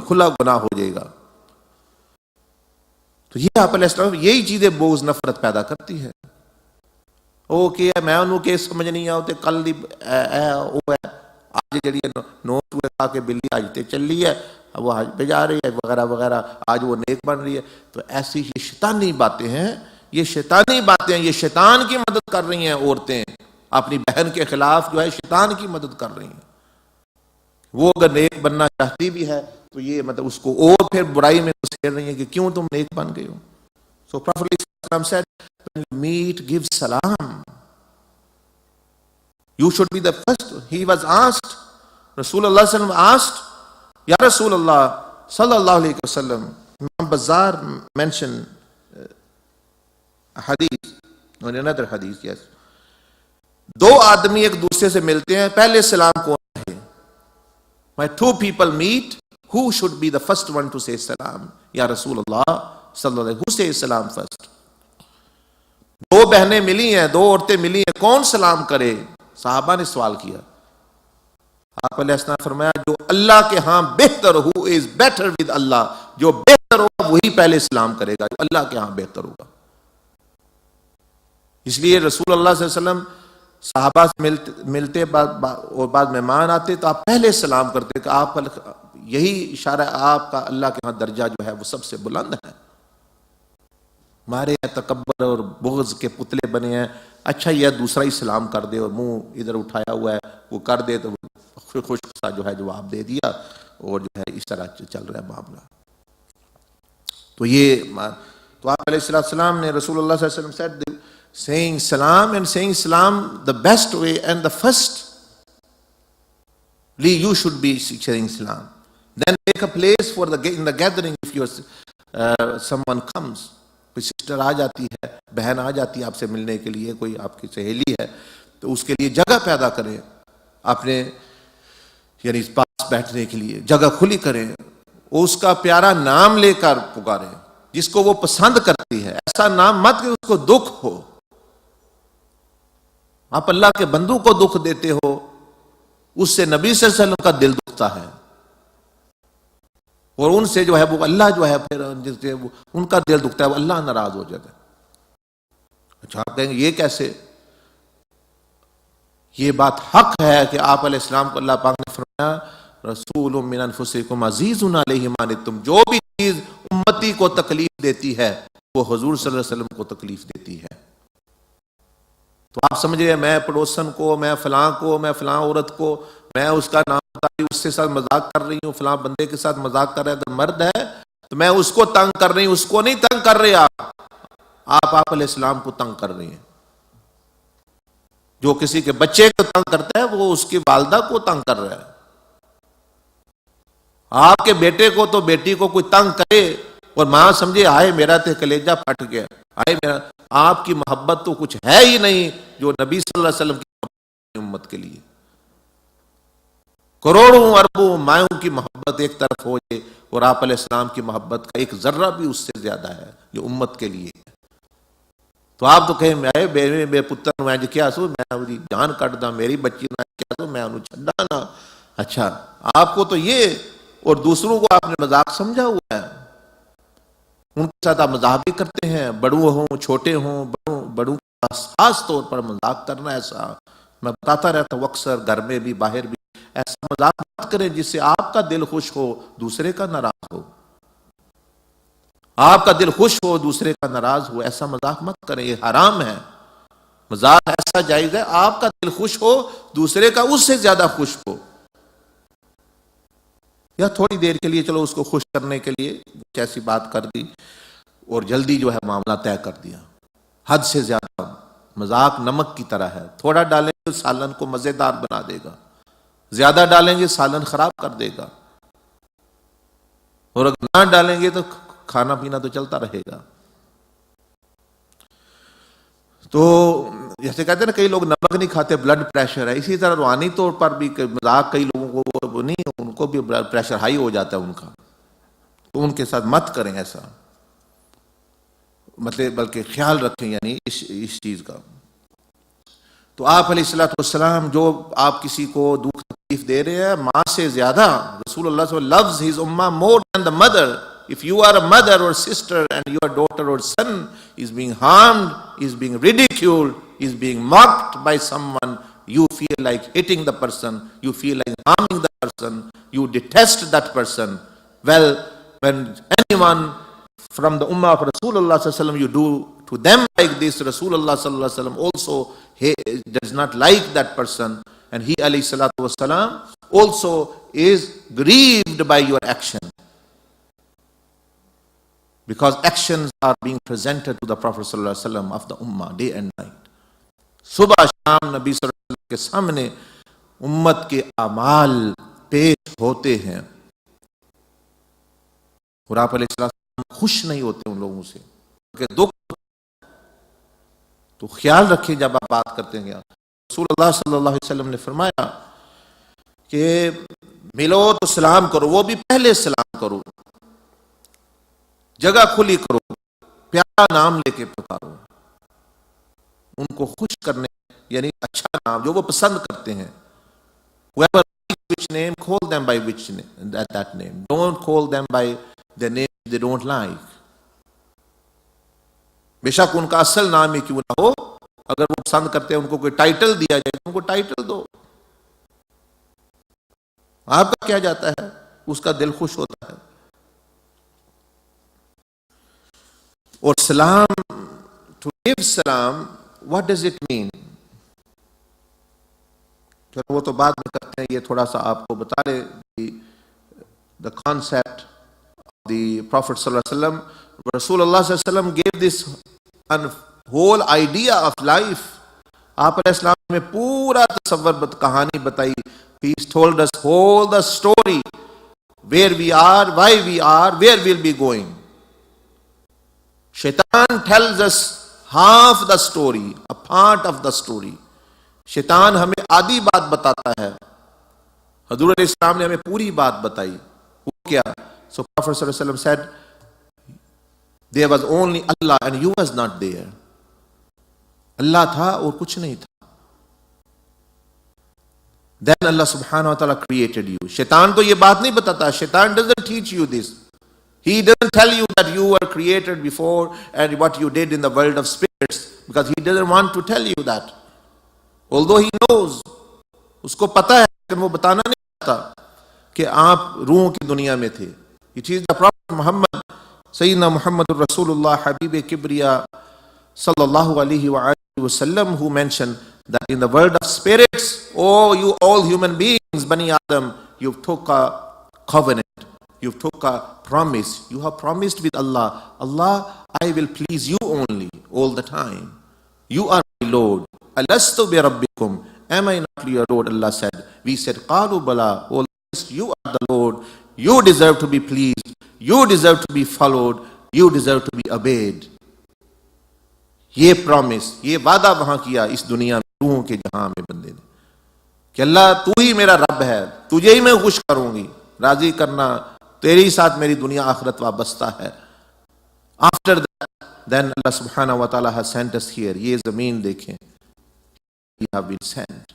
Speaker 1: کھلا گناہ ہو جائے گا. تو یہ آپ علیہ السلام یہی چیزیں بغض نفرت پیدا کرتی ہے. او کہ میں انہوں کے سمجھ نہیں آتے کل دی آج جڑی نوٹ ہوئے کھا کے بلی آج تے چلی ہے، وہ حج پہ جا رہی ہے وغیرہ وغیرہ، آج وہ نیک بن رہی ہے. تو ایسی یہ شیطانی باتیں ہیں، یہ شیطانی باتیں ہیں، یہ شیطان کی مدد کر رہی ہیں. عورتیں اپنی بہن کے خلاف جو ہے شیطان کی مدد کر رہی ہیں. وہ اگر نیک بننا چاہتی بھی ہے تو یہ مطلب اس کو اور پھر برائی میں گھسیڑ رہی ہیں کہ کیوں تم نیک بن گئے ہو. So Prophet ﷺ said, when you meet, give salam. You should be the first. He was asked, Rasulullah ﷺ asked, Ya Rasulullah sallallahu alayhi wa sallam, Imam Bazzar mentioned a hadith, or another hadith, yes. دو آدمی ایک دوسرے سے ملتے ہیں، پہلے سلام کون ہے؟ When two people meet, who should be the first one to say salam? Ya Rasulullah sallallahu alayhi wa sallam, who says salam first? دو بہنیں ملی ہیں، دو عورتیں ملی ہیں، کون سلام کرے؟ صحابہ نے سوال کیا. آپ علیہ السلام فرمایا جو اللہ کے ہاں بہتر ہو از بیٹر ود اللہ، جو بہتر ہوگا وہی پہلے سلام کرے گا، جو اللہ کے ہاں بہتر ہوگا. اس لیے رسول اللہ صلی اللہ علیہ وسلم صحابہ سے ملتے اور بعد مہمان آتے تو آپ پہلے سلام کرتے کہ آپ، یہی اشارہ آپ کا اللہ کے ہاں درجہ جو ہے وہ سب سے بلند ہے. ہمارے تکبر اور بغض کے پتلے بنے ہیں، اچھا یہ دوسرا ہی سلام کر دے اور منہ ادھر اٹھایا ہوا ہے وہ کر دے تو خشک سا جو ہے جواب دے دیا، اور جو ہے اس طرح چل رہا ہے معاملہ. تو یہ تو آپ علیہ السلام نے رسول اللہ صلی اللہ علیہ وسلم said saying salam and saying salam the best way and the first you should be saying salam, then make a place for in the gathering if your someone comes. کوئی سسٹر آ جاتی ہے، بہن آ جاتی ہے آپ سے ملنے کے لیے، کوئی آپ کی سہیلی ہے تو اس کے لیے جگہ پیدا کریں، اپنے یعنی پاس بیٹھنے کے لیے جگہ کھلی کریں، اس کا پیارا نام لے کر پکاریں جس کو وہ پسند کرتی ہے. ایسا نام مت کہ اس کو دکھ ہو. آپ اللہ کے بندوں کو دکھ دیتے ہو، اس سے نبی صلی اللہ علیہ وسلم کا دل دکھتا ہے، اور ان سے جو ہے وہ اللہ جو ہے پھر ان کا دل دکھتا ہے، وہ اللہ ناراض ہو جاتا ہے. اچھا آپ کہیں گے یہ کیسے؟ یہ بات حق ہے کہ آپ علیہ السلام کو اللہ پاک نے فرمایا رسول من انفسکم عزیز علیہ ما عنتم، جو بھی چیز امتی کو تکلیف دیتی ہے وہ حضور صلی اللہ علیہ وسلم کو تکلیف دیتی ہے. تو آپ سمجھے میں پڑوسن کو، میں فلاں کو، میں فلاں عورت کو، میں اس کا نام بتا رہی ہوں، اس کے ساتھ مذاق کر رہی ہوں، فلاں بندے کے ساتھ مذاق کر رہا ہے، اگر مرد ہے تو میں اس کو تنگ کر رہی ہوں، اس کو نہیں تنگ کر رہے آپ علیہ السلام کو تنگ کر رہی ہیں. جو کسی کے بچے کو تنگ کرتا ہے وہ اس کی والدہ کو تنگ کر رہا ہے. آپ کے بیٹے کو تو بیٹی کو کوئی تنگ کرے اور ماں سمجھے آئے میرا تو کلیجہ پھٹ گیا، آئے میرا، آپ کی محبت تو کچھ ہے ہی نہیں جو نبی صلی اللہ علیہ وسلم کی امت کے لیے. کروڑوں اربوں مایوں کی محبت ایک طرف ہو جائے اور آپ علیہ السلام کی محبت کا ایک ذرہ بھی اس سے زیادہ ہے جو امت کے لیے ہے. تو آپ تو کہیں میرے پتر میں کیا سو میں جان کٹ دا، میری بچی میں کیا سو میں انہوں چھڈا نا. اچھا آپ کو تو یہ، اور دوسروں کو آپ نے مذاق سمجھا ہوا ہے، ان کے ساتھ آپ مذاق بھی کرتے ہیں، بڑوں ہوں چھوٹے ہوں، بڑوں خاص طور پر مذاق کرنا. ایسا میں بتاتا رہتا ہوں اکثر گھر میں بھی باہر بھی، ایسا مذاق مت کریں جس سے آپ کا دل خوش ہو دوسرے کا ناراض ہو. آپ کا دل خوش ہو دوسرے کا ناراض ہو، ایسا مذاق مت کریں، یہ حرام ہے. مذاق ایسا جائز ہے آپ کا دل خوش ہو دوسرے کا اس سے زیادہ خوش ہو، یا تھوڑی دیر کے لیے چلو اس کو خوش کرنے کے لیے کیسی بات کر دی اور جلدی جو ہے معاملہ طے کر دیا. حد سے زیادہ مذاق نمک کی طرح ہے، تھوڑا ڈالیں گے سالن کو مزیدار بنا دے گا، زیادہ ڈالیں گے سالن خراب کر دے گا، اور اگر نہ ڈالیں گے تو کھانا پینا تو چلتا رہے گا. تو جیسے کہتے ہیں نا کئی لوگ نمک نہیں کھاتے بلڈ پریشر ہے، اسی طرح روحانی طور پر بھی مذاق کئی لوگوں کو نہیں، ان کو بھی بلڈ پریشر ہائی ہو جاتا ہے ان کا، تو ان کے ساتھ مت کریں ایسا، مطلب بلکہ خیال رکھیں یعنی اس چیز کا. تو آپ علیہ السلام جو آپ کسی کو دکھ تکلیف دے رہے ہیں ماں سے زیادہ، رسول اللہ صلی اللہ علیہ وسلم loves his ummah more than the mother. If you are a mother or sister and your daughter or son is being harmed, is being ridiculed, is being mocked by someone, you feel like hitting the person, you feel like harming the person, you detest that person. Well, when anyone from the ummah of Rasulullah sallallahu alaihi wasallam you do to them like this, Rasulullah sallallahu alaihi wasallam also he does not like that person, and he alayhi salatu wasalam also is grieved by your action. Because actions are being presented to the Prophet sallallahu alaihi wasallam of the ummah day and night. صبح شام نبی صلی اللہ علیہ وسلم کے سامنے امت کے اعمال پیش ہوتے ہیں، اور آپ علیہ السلام خوش نہیں ہوتے ان لوگوں سے کہ دکھ. تو خیال رکھیں جب آپ بات کرتے ہیں. رسول اللہ صلی اللہ علیہ وسلم نے فرمایا کہ ملو تو سلام کرو، وہ بھی پہلے سلام کرو، جگہ کھلی کرو، پیارا نام لے کے پکارو. ان کو خوش کرنے یعنی اچھا نام جو وہ پسند کرتے ہیں. whoever likes which name, call them by which name, that name. Don't call them by the name they don't like. بے شک ان کا اصل نام ہی کیوں نہ ہو, اگر وہ پسند کرتے ہیں ان کو کوئی ٹائٹل دیا جائے تو ان کو ٹائٹل دو. آپ کا کیا جاتا ہے, اس کا دل خوش ہوتا ہے. اور سلام, to give salam, what does it mean? چلو وہ تو بعد میں کرتے ہیں, یہ تھوڑا سا آپ کو بتا دیں the concept of the Prophet صلی اللہ علیہ وسلم. رسول اللہ صلی اللہ علیہ وسلم gave this whole idea of life. آپ علیہ السلام میں پورا تصور کہانی بتائی. He told us whole the story, where we are, why we are, where we'll be going. شیطان tells us half the story, a part of the story. شیطان ہمیں آدھی بات بتاتا ہے, حضور علیہ السلام نے ہمیں پوری بات بتائی. وہ کیا؟ So Prophet صلی اللہ علیہ وسلم said there was only Allah and you was not there. اللہ تھا اور کچھ نہیں تھا. Then Allah subhanahu wa ta'ala created you. شیطان تو یہ بات نہیں بتاتا. شیطان doesn't teach you this. He doesn't tell you that you were created before and what you did in the world of spirits, because he doesn't want to tell you that. Although he knows, اس کو پتا ہے, لیکن وہ بتانا نہیں چاہتا کہ آپ روحوں کی دنیا میں تھے. It is the Prophet Muhammad, Sayyidina Muhammad Rasul Allah, Habib Kibriya sallallahu alaihi wa alihi wasallam, who mentioned that in the world of spirits, oh you all human beings, Bani Adam, you took a covenant, you took a promise, you have promised with Allah, Allah, I will please you only all the time. You are my Lord. Alastu bi rabbikum, am I not your Lord? Allah said. We said, qalu bala, oh yes, you are the Lord. You deserve to be pleased, you deserve to be followed, you deserve to be obeyed. یہ پرومس, یہ وعدہ وہاں کیا اس دنیا میں, روحوں کے جہاں میں بندے نے, کہ اللہ تو ہی میرا رب ہے, تجھے ہی میں خوش کروں گی, راضی کرنا, تیرے ہی ساتھ میری دنیا آخرت وابستہ ہے. After that, then Allah subhanahu wa ta'ala has sent us here. یہ زمین دیکھیں, we have been sent.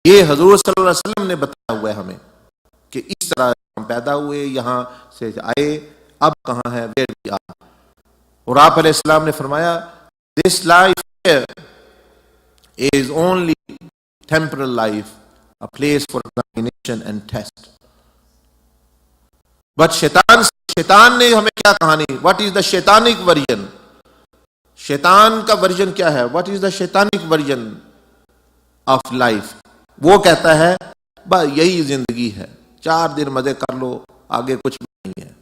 Speaker 1: یہ حضور صلی اللہ علیہ وسلم نے بتایا ہوا ہے ہمیں کہ اس طرح ہم پیدا ہوئے, یہاں سے آئے, اب کہاں ہے, where we are. اور آپ علیہ السلام نے فرمایا, this life here is only temporal life, a place for examination and test. But شیطان نے ہمیں کیا کہانی, what is the shaitanic version? شیطان کا ورژن کیا ہے, what is the shaitanic version of life? وہ کہتا ہے بس یہی زندگی ہے, 4 دن مزے کر لو, آگے کچھ بھی نہیں ہے.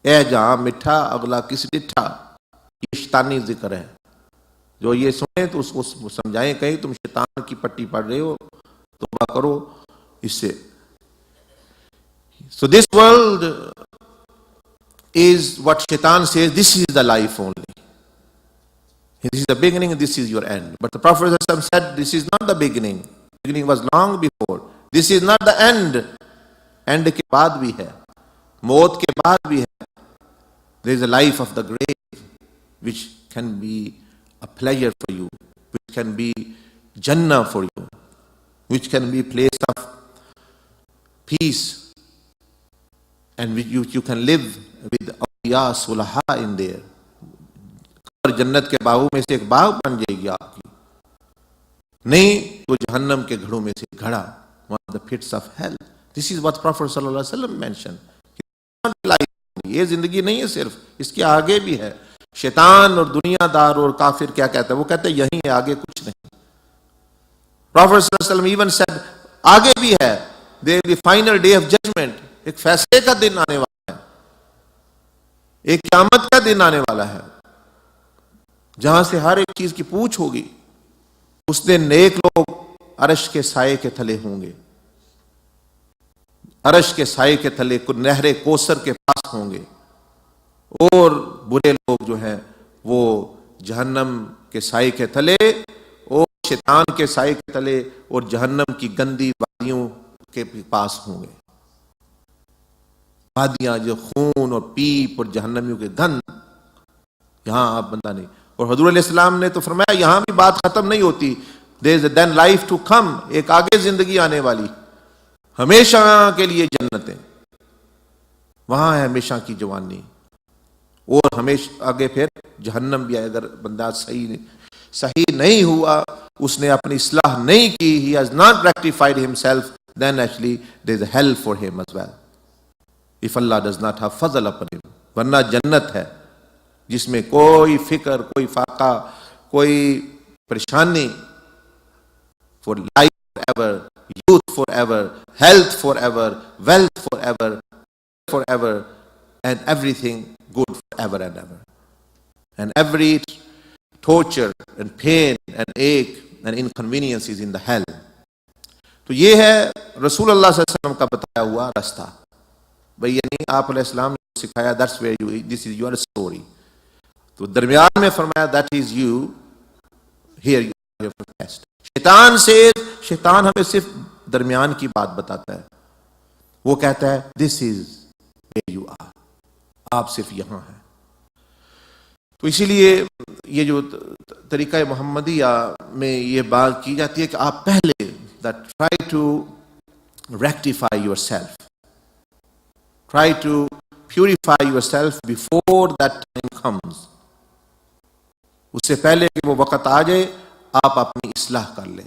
Speaker 1: اے جہاں مٹھا اگلا کس ڈٹھا, یہ شیطانی ذکر ہے. جو یہ سنیں تو اس کو سمجھائیں, کہیں تم شیطان کی پٹی پڑھ رہے ہو, توبہ کرو اس سے. So this world is what Shaitan says, this is the life only. This is the beginning and this is your end. But the Prophet said, this is not the beginning. The beginning was long before. This is not the end. End کے بعد بھی ہے, موت کے بعد بھی ہے. There is a life of the grave which can be a pleasure for you, which can be Jannah for you, which can be place of peace, and you can live with awliya sulaha in there. اور جنت کے باغوں میں سے ایک باغ بن جائے گی آپ کی, نہیں تو جہنم کے گھڑوں میں سے گھڑا, one of the pits of hell. This is what Prophet صلی اللہ علیہ وسلم mentioned. یہ زندگی نہیں ہے صرف, اس کے آگے بھی ہے. شیطان اور دنیا دار اور کافر کیا کہتا ہے, وہ کہتے ہیں یہیں ہے, آگے کچھ نہیں. Prophet صلی اللہ علیہ وسلم even said, آگے بھی ہے, there will be final day of judgment. ایک فیصلے کا دن آنے والا ہے, ایک قیامت کا دن آنے والا ہے, جہاں سے ہر ایک چیز کی پوچھ ہوگی. اس دن نیک لوگ عرش کے سائے کے تلے ہوں گے, عرش کے سائے کے تلے نہر کوثر کے پاس ہوں گے, اور برے لوگ جو ہیں وہ جہنم کے سائے کے تلے اور شیطان کے سائے کے تلے اور جہنم کی گندی وادیوں کے پاس ہوں گے. وادیاں جو خون اور پیپ اور جہنمیوں کے گند, یہاں آپ بندہ نہیں. اور حضور علیہ السلام نے تو فرمایا یہاں بھی بات ختم نہیں ہوتی, there is then life to come, ایک آگے زندگی آنے والی, ہمیشہ کے لیے جنتیں, وہاں ہے ہمیشہ کی جوانی, اور ہمیشہ آگے پھر جہنم بھی ہے. اگر بندہ صحیح نہیں ہوا, اس نے اپنی اصلاح نہیں کی, he has not rectified himself, then actually there is a hell for him as well, if Allah does not have fazl upon him. ورنہ جنت ہے جس میں کوئی فکر, کوئی فاقہ, کوئی پریشانی, for life forever, youth forever, health forever, wealth forever, and everything good forever and ever. And every torture and pain and ache and inconvenience is in the hell. تو یہ ہے رسول اللہ صلی اللہ علیہ وسلم کا بتایا ہوا راستہ. بھئی یعنی آپ علیہ السلام نے سکھایا, that's where you, this is your story. تو درمیان میں فرمایا that is you, here you are your test. شیطان ہمیں صرف درمیان کی بات بتاتا ہے. وہ کہتا ہے this is where you are, آپ صرف یہاں ہیں. تو اسی لیے یہ جو طریقہ محمدیہ میں یہ بات کی جاتی ہے کہ آپ پہلے that try to rectify yourself, try to purify yourself before that time comes. اس سے پہلے کہ وہ وقت آ جائے آپ اپنی اصلاح کر لیں,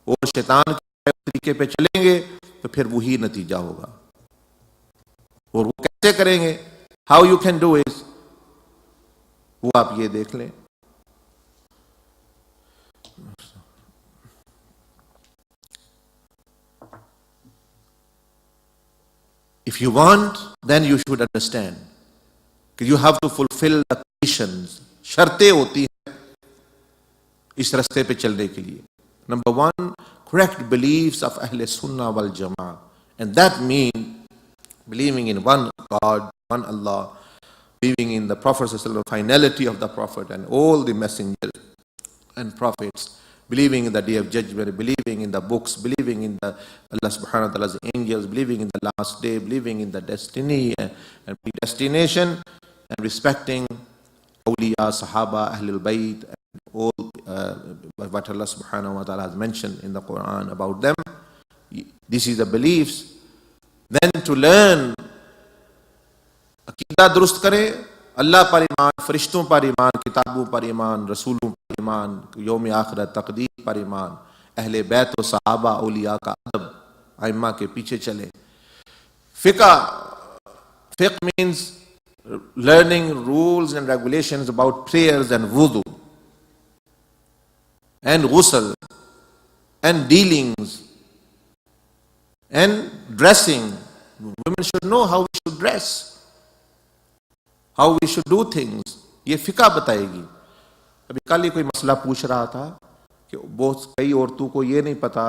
Speaker 1: اور شیطان کے طریقے پہ چلیں گے تو پھر وہی نتیجہ ہوگا. اور وہ کیسے کریں گے, how you can do it, وہ آپ یہ دیکھ لیں. If you want, then you should understand کہ you have to fulfill the conditions, شرطیں ہوتی ہیں اس رستے پہ چلنے کے لیے. Number one, correct beliefs of Ahl Sunnah wal Jama'ah, and that means believing in one God, one Allah, believing in the Prophet sallallahu alaihi wasallam, finality of the Prophet and all the messengers and prophets, believing in the day of judgment, believing in the books, believing in the Allah subhanahu wa ta'ala's angels, believing in the last day, believing in the destiny and predestination, and respecting awliya, sahaba, ahlul bayt, and all what Allah subhanahu wa ta'ala has mentioned in the Quran about them. This is the beliefs. Then to learn عقیدہ درست کرے, اللہ پر ایمان, فرشتوں پر ایمان, کتابوں پر ایمان, رسولوں پر ایمان, یوم آخرت, تقدیر پر ایمان, اہل بیت و صحابہ اولیاء کا ادب, ائمہ کے پیچھے چلے. Fiqh means learning rules and regulations about prayers and wudu and ghusl and dealings and dressing. Women should know how we should dress, how we should do things. یہ فقہ بتائے گی. ابھی کل ہی کوئی مسئلہ پوچھ رہا تھا کہ بہت کئی عورتوں کو یہ نہیں پتا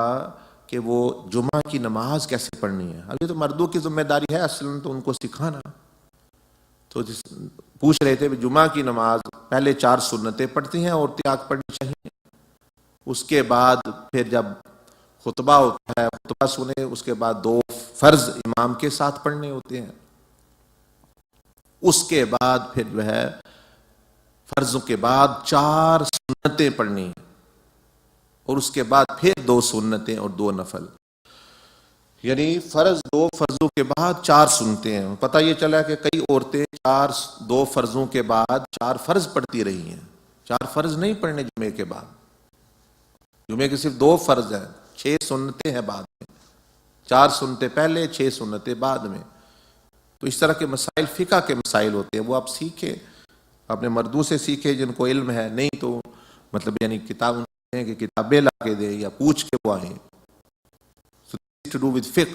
Speaker 1: کہ وہ جمعہ کی نماز کیسے پڑھنی ہے. ابھی تو مردوں کی ذمہ داری ہے اصلاً تو ان کو سکھانا. تو پوچھ رہے تھے جمعہ کی نماز پہلے 4 سنتیں پڑھتی ہیں عورتیں آگ پڑھنی چاہیے, اس کے بعد پھر جب خطبہ ہوتا ہے خطبہ سنے, اس کے بعد 2 فرض امام کے ساتھ پڑھنے ہوتے ہیں, اس کے بعد پھر جو ہے فرضوں کے بعد 4 سنتیں پڑھنی ہیں, اور اس کے بعد پھر 2 سنتیں اور 2 نفل. یعنی فرض 2 فرضوں کے بعد 4 سنتے ہیں. پتہ یہ چلا کہ کئی عورتیں 2 فرضوں کے بعد 4 فرض پڑھتی رہی ہیں. 4 فرض نہیں پڑھنے جمعے کے بعد, جمعے کے صرف 2 فرض ہیں, 6 سنتیں ہیں بعد میں, 4 سنتیں پہلے, 6 سنتیں بعد میں. تو اس طرح کے مسائل فقہ کے مسائل ہوتے ہیں, وہ آپ سیکھیں, اپنے مردوں سے سیکھیں جن کو علم ہے, نہیں تو مطلب یعنی کتاب کہ کتابیں لا کے دیں یا پوچھ کے وہ آئیں. to do with fiqh.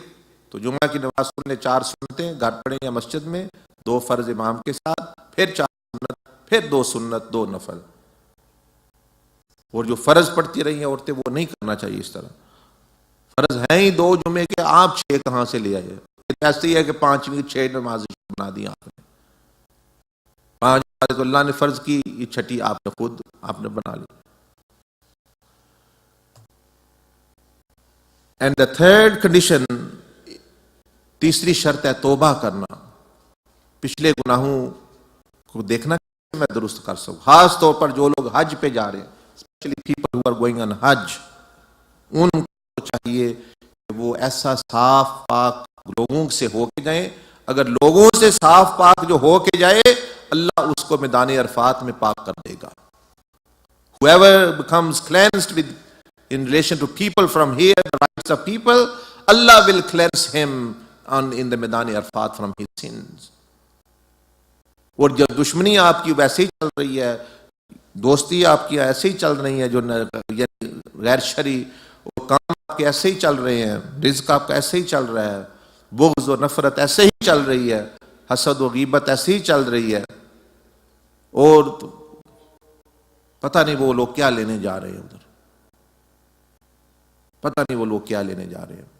Speaker 1: تو جمعہ کی نماز نے 4 سنتیں گھر پڑھیں یا مسجد میں, 2 فرض امام کے ساتھ, پھر 4 سنت, پھر 2 سنت 2 نفل. اور جو فرض پڑھتی رہی ہیں عورتیں وہ نہیں کرنا چاہیے اس طرح. فرض ہیں ہی 2 جمعے کے, آپ 6 کہاں سے لے آئے. ایسے ہی ہے کہ 5ویں 6 نمازیں بنا دی آپ نے, 5 تو اللہ نے فرض کی, یہ 6 آپ نے بنا لی. And the third condition, تیسری شرط ہے توبہ کرنا, پچھلے گناہوں کو دیکھنا میں درست کر سکوں. خاص طور پر جو لوگ حج پہ جا رہے ہیں, specially people who are going on حج, ان کو چاہیے کہ وہ ایسا صاف پاک لوگوں سے ہو کے جائیں. اگر لوگوں سے صاف پاک جو ہو کے جائے, اللہ اس کو میدان عرفات میں پاک کر دے گا. Whoever becomes cleansed with in relation to people from here, the rights of people, Allah will cleanse him in the Maidan Arfat from his sins. اور جو دشمنی آپ کی ویسے ہی چل رہی ہے, دوستی آپ کی ایسے ہی چل رہی ہے, جو غیر شرعی وہ کام آپ کے ایسے ہی چل رہے ہیں, رزق آپ کا ایسے ہی چل رہا ہے, بغض و نفرت ایسے ہی چل رہی ہے, حسد و غیبت ایسے ہی چل رہی ہے, اور پتہ نہیں وہ لوگ کیا لینے جا رہے ہیں ادھر, پتہ نہیں وہ لوگ کیا لینے جا رہے ہیں.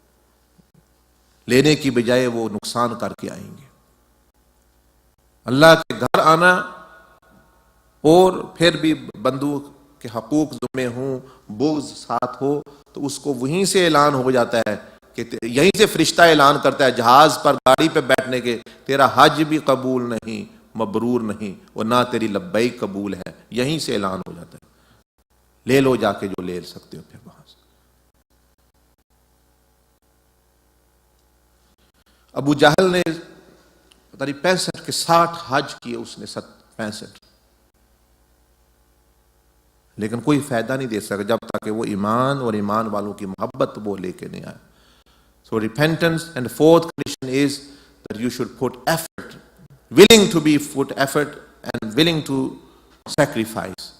Speaker 1: لینے کی بجائے وہ نقصان کر کے آئیں گے. اللہ کے گھر آنا اور پھر بھی بندوں کے حقوق ذمہ ہوں, بغض ساتھ ہو, تو اس کو وہیں سے اعلان ہو جاتا ہے کہ یہیں سے فرشتہ اعلان کرتا ہے جہاز پر گاڑی پہ بیٹھنے کے, تیرا حج بھی قبول نہیں, مبرور نہیں, اور نہ تیری لبیک قبول ہے. یہیں سے اعلان ہو جاتا ہے, لے لو جا کے جو لے سکتے ہو پھر وہاں سے. ابو جہل نے پتہ نہیں 65 کے 60 حج کیے اس نے, 65, لیکن کوئی فائدہ نہیں دے سکا جب تک کہ وہ ایمان اور ایمان والوں کی محبت وہ لے کے نہیں آئے. So repentance, and the fourth condition is that you should put effort, willing to be put effort and willing to sacrifice.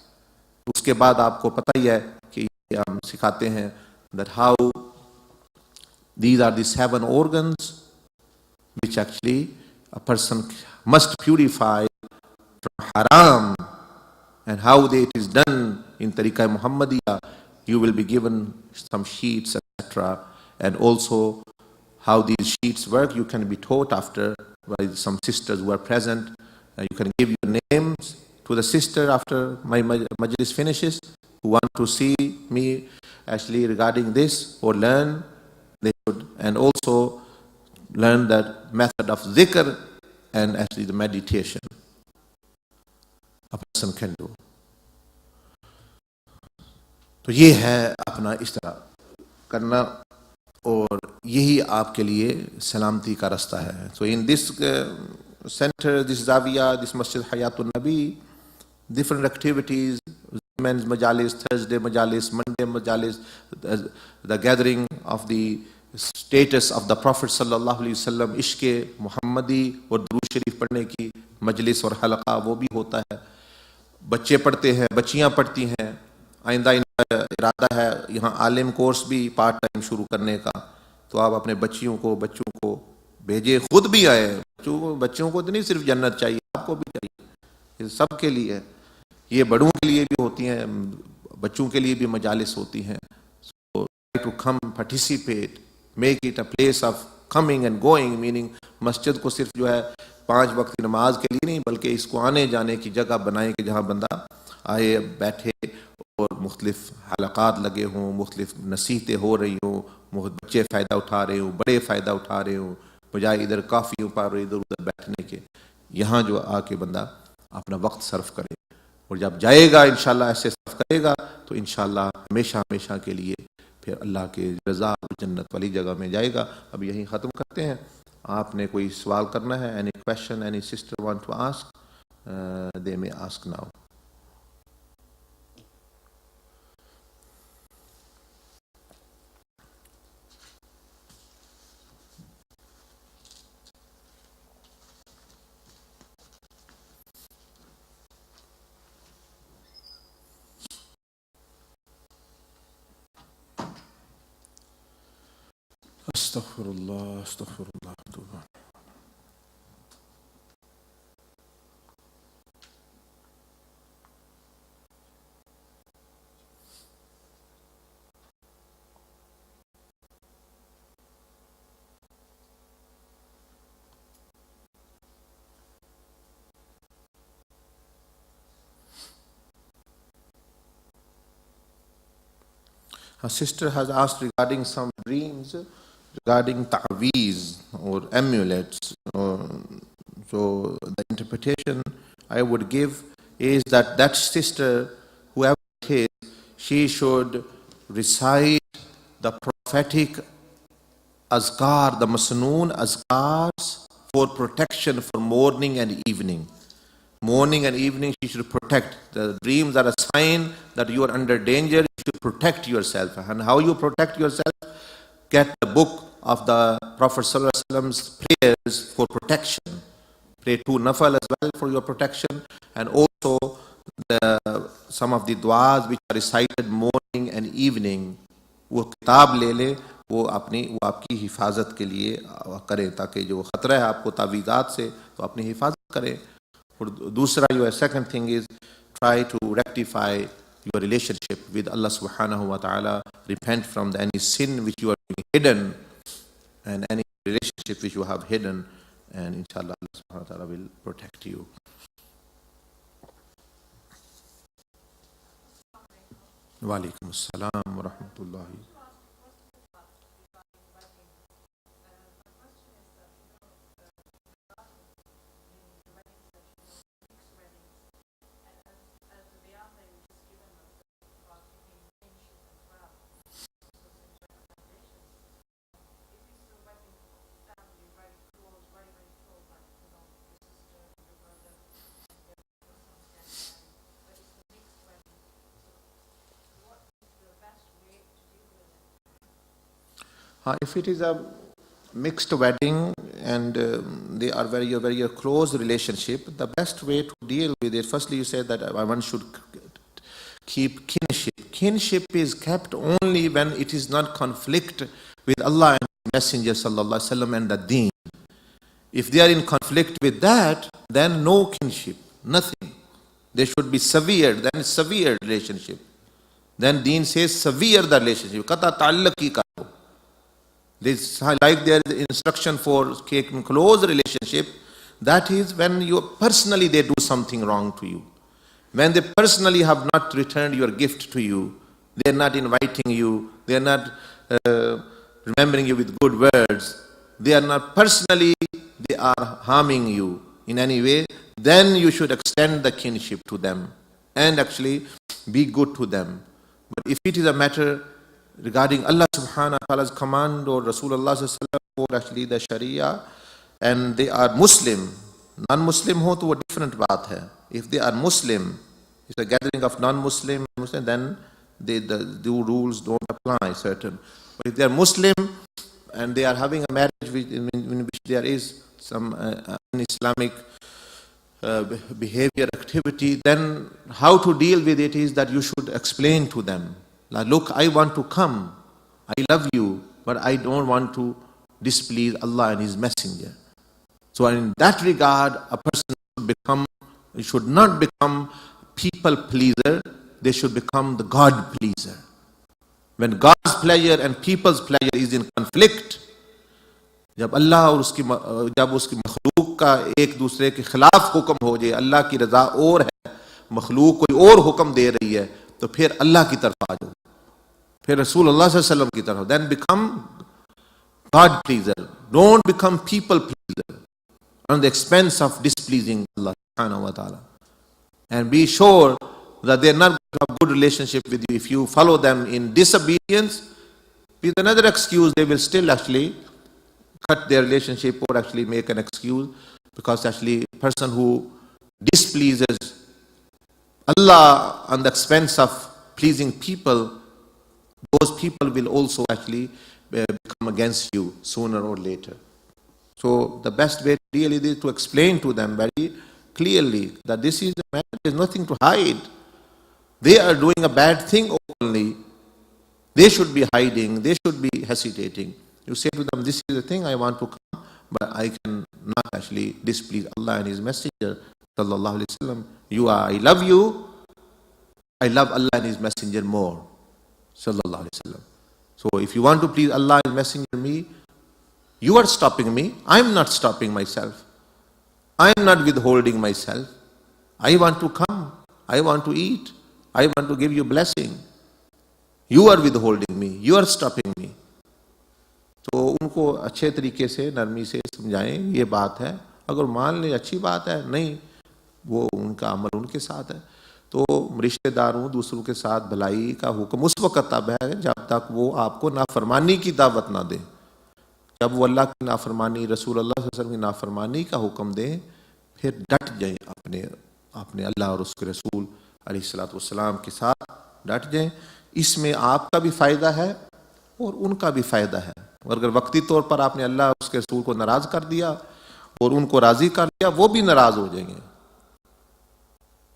Speaker 1: اس کے بعد آپ کو پتہ ہی ہے کہ ہم سکھاتے ہیں that how these are the 7 organs which actually a person must purify from haram, and how it is done in Tariqa Muhammadiyah. You will be given some sheets, etc. And also how these sheets work, you can be taught after by some sisters who are present. You can give your names to the sister after my majlis finishes, who want to see me actually regarding this or learn. They should, and also learn that method of dhikr and actually the meditation a person can do. تو یہ ہے اپنا اس طرح کرنا, اور یہی آپ کے لیے سلامتی کا رستہ ہے. So in this center, this Zawiya, this Masjid Hayatul Nabi, different activities, men's majalis, Thursday majalis, Monday majalis, the gathering of the status of the Prophet sallallahu alaihi wasallam, عشق محمدی اور درود شریف پڑھنے کی مجلس اور حلقہ وہ بھی ہوتا ہے. بچے پڑھتے ہیں, بچیاں پڑھتی ہیں. آئندہ ارادہ ہے یہاں عالم کورس بھی پارٹ ٹائم شروع کرنے کا, تو آپ اپنے بچوں کو بھیجے, خود بھی آئے. بچوں کو تو نہیں صرف جنت چاہیے, آپ کو بھی چاہیے, یہ سب کے لیے. یہ بڑوں کے لیے بھی ہوتی ہیں, بچوں کے لیے بھی مجالس ہوتی ہیں. So try to come, participate, make it a place of coming and going, meaning مسجد کو صرف جو ہے 5 وقت کی نماز کے لیے نہیں, بلکہ اس کو آنے جانے کی جگہ بنائیں کہ جہاں بندہ آئے, بیٹھے, اور مختلف حلقات لگے ہوں, مختلف نصیحتیں ہو رہی ہوں, بچے فائدہ اٹھا رہے ہوں, بڑے فائدہ اٹھا رہے ہوں, بجائے ادھر کافیوں پر ادھر ادھر بیٹھنے کے. یہاں جو آ کے بندہ اپنا وقت صرف کرے, اور جب جائے گا انشاءاللہ ایسے صرف کرے گا تو انشاءاللہ ہمیشہ کے لیے پھر اللہ کے رضا اور جنت والی جگہ میں جائے گا. اب یہیں ختم کرتے ہیں. آپ نے کوئی سوال کرنا ہے, any question any sister want to ask, they may ask now. Astaghfirullah. A sister has asked regarding some dreams regarding ta'weez or amulets. So the interpretation I would give is that that sister, whoever it is, she should recite the prophetic azkar, the masnoon azkars for protection for morning and evening. Morning and evening she should protect. The dreams are a sign that you are under danger. You should protect yourself. And how you protect yourself? Get the book of the Prophet ﷺ's prayers for protection. Pray 2 nafal as well for your protection, and also some of the du'as which are recited morning and evening. وہ کتاب لے لے, وہ آپ کی حفاظت کے لیے کریں, تاکہ جو خطرہ ہے آپ کو تعویذات سے, تو اپنی حفاظت کریں. اور دوسرا جو ہے, second thing is try to rectify your relationship with Allah subhanahu wa ta'ala. Repent from any sin which you are hidden and any relationship which you have hidden, and inshallah Allah subhanahu wa ta'ala will protect you. Wa alaikum assalam wa rahmatullahi. If it is a mixed wedding and they are very close relationship, the best way to deal with it, firstly you said that one should keep kinship. Kinship is kept only when it is not conflict with Allah and Messenger sallallahu alaihi wasallam and the deen. If they are in conflict with that, then no kinship, nothing. They should be severe, then severe relationship. Then deen says severe the relationship. Qata ta'alluq ki karo. Like there is instruction for keeping close relationship, that is when you personally they do something wrong to you. When they personally have not returned your gift to you, they are not inviting you, they are not remembering you with good words, they are not personally, they are harming you in any way, then you should extend the kinship to them and actually be good to them. But if it is a matter regarding Allah subhanahu wa ta'ala's command or Rasulullah sallallahu alaihi wasallam or actually the Sharia, and they are Muslim, non-Muslim ho to a different baat hai. If they are Muslim, it's a gathering of non-Muslim, then the rules don't apply certain. But if they are Muslim and they are having a marriage in which there is some Islamic behavior activity, then how to deal with it is that you should explain to them, like, look, I want to come, I love you, but I don't want to displease Allah and His Messenger. So in that regard, a person should not become people pleaser, they should become the God pleaser. When God's pleasure and people's pleasure is in conflict, جب اللہ اور جب اس کی مخلوق کا ایک دوسرے کے خلاف حکم ہو جائے, اللہ کی رضا اور ہے, مخلوق کوئی اور حکم دے رہی ہے, تو پھر اللہ کی طرف آ جاؤ, پھر رسول اللہ صلی اللہ علیہ وسلم کی طرف. Then become God pleaser. Don't become people pleaser on the expense of displeasing Allah subhanahu wa ta'ala. And be sure that they are not going to have good relationship with you if you follow them in disobedience. With another excuse, they will still actually cut their relationship or actually make an excuse, because actually a person who displeases Allah on the expense of pleasing people, those people will also actually become against you sooner or later. So the best way to deal with it is to explain to them very clearly that this is a matter, there is nothing to hide. They are doing a bad thing openly. They should be hiding, they should be hesitating. You say to them, this is the thing, I want to come, but I cannot actually displease Allah and His Messenger sallallahu alaihi wasallam. I love you, I love Allah and His Messenger more sallallahu alaihi wasallam. So if you want to please Allah and His Messenger me, you are stopping me, I am not stopping myself, I am not withholding myself. I want to come, I want to eat, I want to give you blessing. You are withholding me, you are stopping me. تو ان کو اچھے طریقے سے نرمی سے سمجھائیں, یہ بات ہے. اگر مان لیں اچھی بات ہے, نہیں وہ ان کا عمل ان کے ساتھ ہے. تو رشتہ داروں دوسروں کے ساتھ بھلائی کا حکم اس وقت تب ہے جب تک وہ آپ کو نافرمانی کی دعوت نہ دیں. جب وہ اللہ کی نافرمانی، رسول اللہ صلی اللہ علیہ وسلم کی نافرمانی کا حکم دیں، پھر ڈٹ جائیں اپنے اللہ اور اس کے رسول علیہ الصلوۃ والسلام کے ساتھ ڈٹ جائیں. اس میں آپ کا بھی فائدہ ہے اور ان کا بھی فائدہ ہے. اور اگر وقتی طور پر آپ نے اللہ اور اس کے رسول کو ناراض کر دیا اور ان کو راضی کر دیا، وہ بھی ناراض ہو جائیں گے،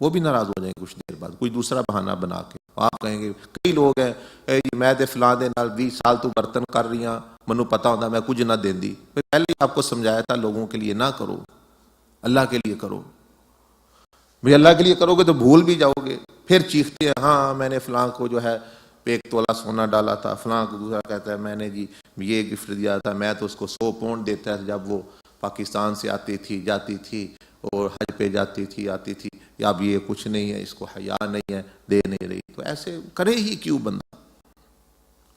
Speaker 1: وہ بھی ناراض ہو جائیں گے کچھ دیر بعد کوئی دوسرا بہانہ بنا کے. آپ کہیں گے، کئی لوگ ہیں، اے جی میں تے فلاں دے نال 20 سال تو برتن کر رہی ہاں، منو پتا ہوتا میں کچھ نہ دیندی. پہلے ہی آپ کو سمجھایا تھا لوگوں کے لیے نہ کرو، اللہ کے لیے کرو. بھئی اللہ کے لیے کرو گے تو بھول بھی جاؤ گے. پھر چیختے ہیں ہاں میں نے فلاں کو جو ہے 1 تولہ سونا ڈالا تھا، فلاں کو دوسرا کہتا ہے میں نے جی یہ گفٹ دیا تھا، میں تو اس کو 100 پاؤنڈ دیتا ہے جب وہ پاکستان سے آتی تھی جاتی تھی اور حج پہ جاتی تھی آتی تھی. یا اب یہ کچھ نہیں ہے، اس کو حیا نہیں ہے، دے نہیں رہی. تو ایسے کرے ہی کیوں بندہ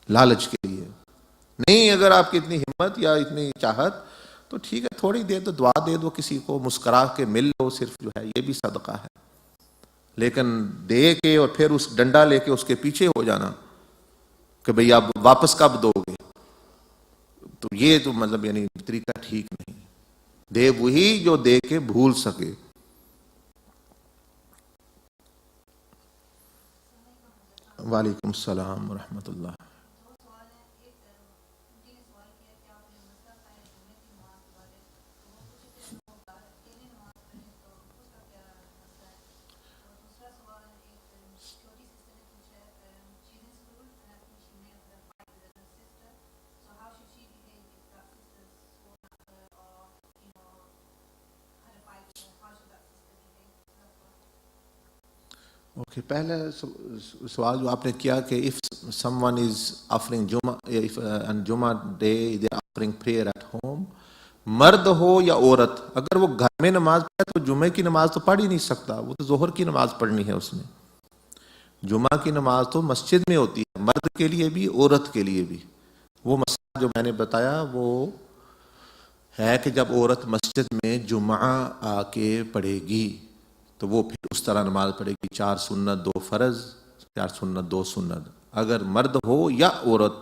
Speaker 1: لالچ کے لیے؟ نہیں، اگر آپ کی اتنی ہمت یا اتنی چاہت تو ٹھیک ہے، تھوڑی دیر تو دعا دے دو کسی کو، مسکرا کے مل لو صرف، جو ہے یہ بھی صدقہ ہے. لیکن دے کے اور پھر اس ڈنڈا لے کے اس کے پیچھے ہو جانا کہ بھئی آپ واپس کب دو گے، تو یہ تو مطلب یعنی طریقہ ٹھیک نہیں. دے وہی جو دے کے بھول سکے. وعلیکم السلام ورحمۃ اللہ. اوکے، پہلے سوال جو آپ نے کیا کہ if someone is offering جمعہ if on جمعہ day they are offering prayer at home، مرد ہو یا عورت، اگر وہ گھر میں نماز پڑھے تو جمعے کی نماز تو پڑھ ہی نہیں سکتا، وہ تو ظہر کی نماز پڑھنی ہے اس نے. جمعہ کی نماز تو مسجد میں ہوتی ہے، مرد کے لیے بھی عورت کے لیے بھی. وہ مسئلہ جو میں نے بتایا وہ ہے کہ جب عورت مسجد میں جمعہ آ کے پڑھے گی تو وہ پھر اس طرح نماز پڑھے گی، 4 سنت 2 فرض، 4 سنت 2 سنت. اگر مرد ہو یا عورت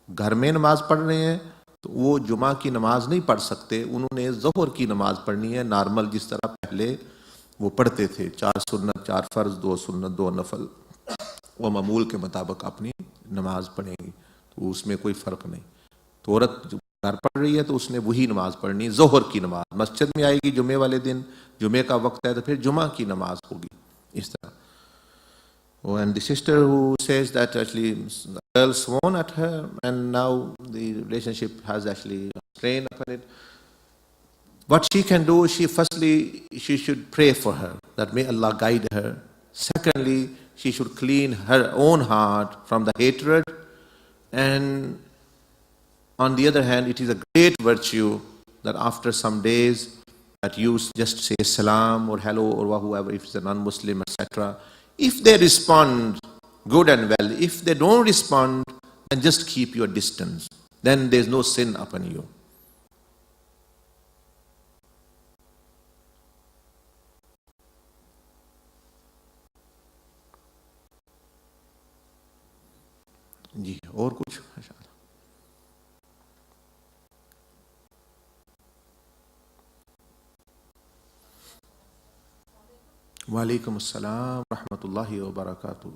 Speaker 1: گھر میں نماز پڑھ رہے ہیں تو وہ جمعہ کی نماز نہیں پڑھ سکتے، انہوں نے ظہر کی نماز پڑھنی ہے نارمل، جس طرح پہلے وہ پڑھتے تھے، 4 سنت 4 فرض 2 سنت 2 نفل. وہ معمول کے مطابق اپنی نماز پڑھیں گی، تو اس میں کوئی فرق نہیں. تو عورت جو گھر پڑھ رہی ہے تو اس نے وہی نماز پڑھنی، ظہر کی نماز. مسجد میں آئے گی جمعے والے دن، جمعے کا وقت ہے تو پھر جمعہ کی نماز ہوگی اس طرح. Oh, and the sister who says that actually the girl sworn at her and now the relationship has actually strain upon it. What she can do, she should pray for her that may Allah guide her. Secondly, she should clean her own heart from the hatred. And on the other hand, it is a great virtue that after some days that you just say salam or hello or whoever, if it's a non-Muslim, etc. If they respond, good and well. If they don't respond, then just keep your distance. Then there's no sin upon you. جی اور کچھ؟ وعلیکم السلام ورحمۃ اللہ وبرکاتہ.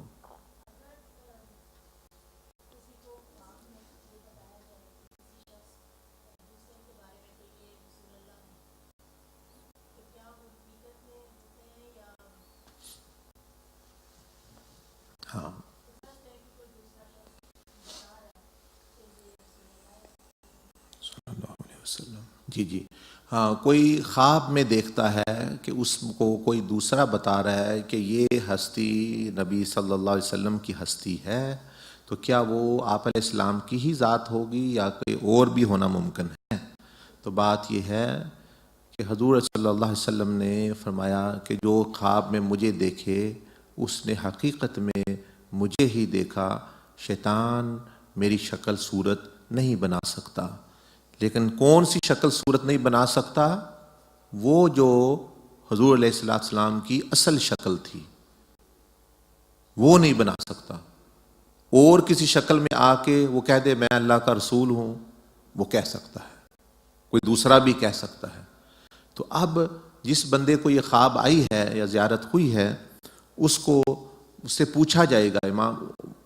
Speaker 1: ہاں صلی اللہ علیہ وسلم. جی ہاں، کوئی خواب میں دیکھتا ہے کہ اس کو کوئی دوسرا بتا رہا ہے کہ یہ ہستی نبی صلی اللہ علیہ وسلم کی ہستی ہے، تو کیا وہ آپ علیہ السلام کی ہی ذات ہوگی یا کوئی اور بھی ہونا ممکن ہے؟ تو بات یہ ہے کہ حضور صلی اللہ علیہ وسلم نے فرمایا کہ جو خواب میں مجھے دیکھے اس نے حقیقت میں مجھے ہی دیکھا. شیطان میری شکل صورت نہیں بنا سکتا. لیکن کون سی شکل صورت نہیں بنا سکتا؟ وہ جو حضور علیہ السلام کی اصل شکل تھی، وہ نہیں بنا سکتا۔ اور کسی شکل میں آ کے وہ کہہ دے میں اللہ کا رسول ہوں، وہ کہہ سکتا ہے، کوئی دوسرا بھی کہہ سکتا ہے۔ تو اب جس بندے کو یہ خواب آئی ہے یا زیارت ہوئی ہے، اس سے پوچھا جائے گا۔ امام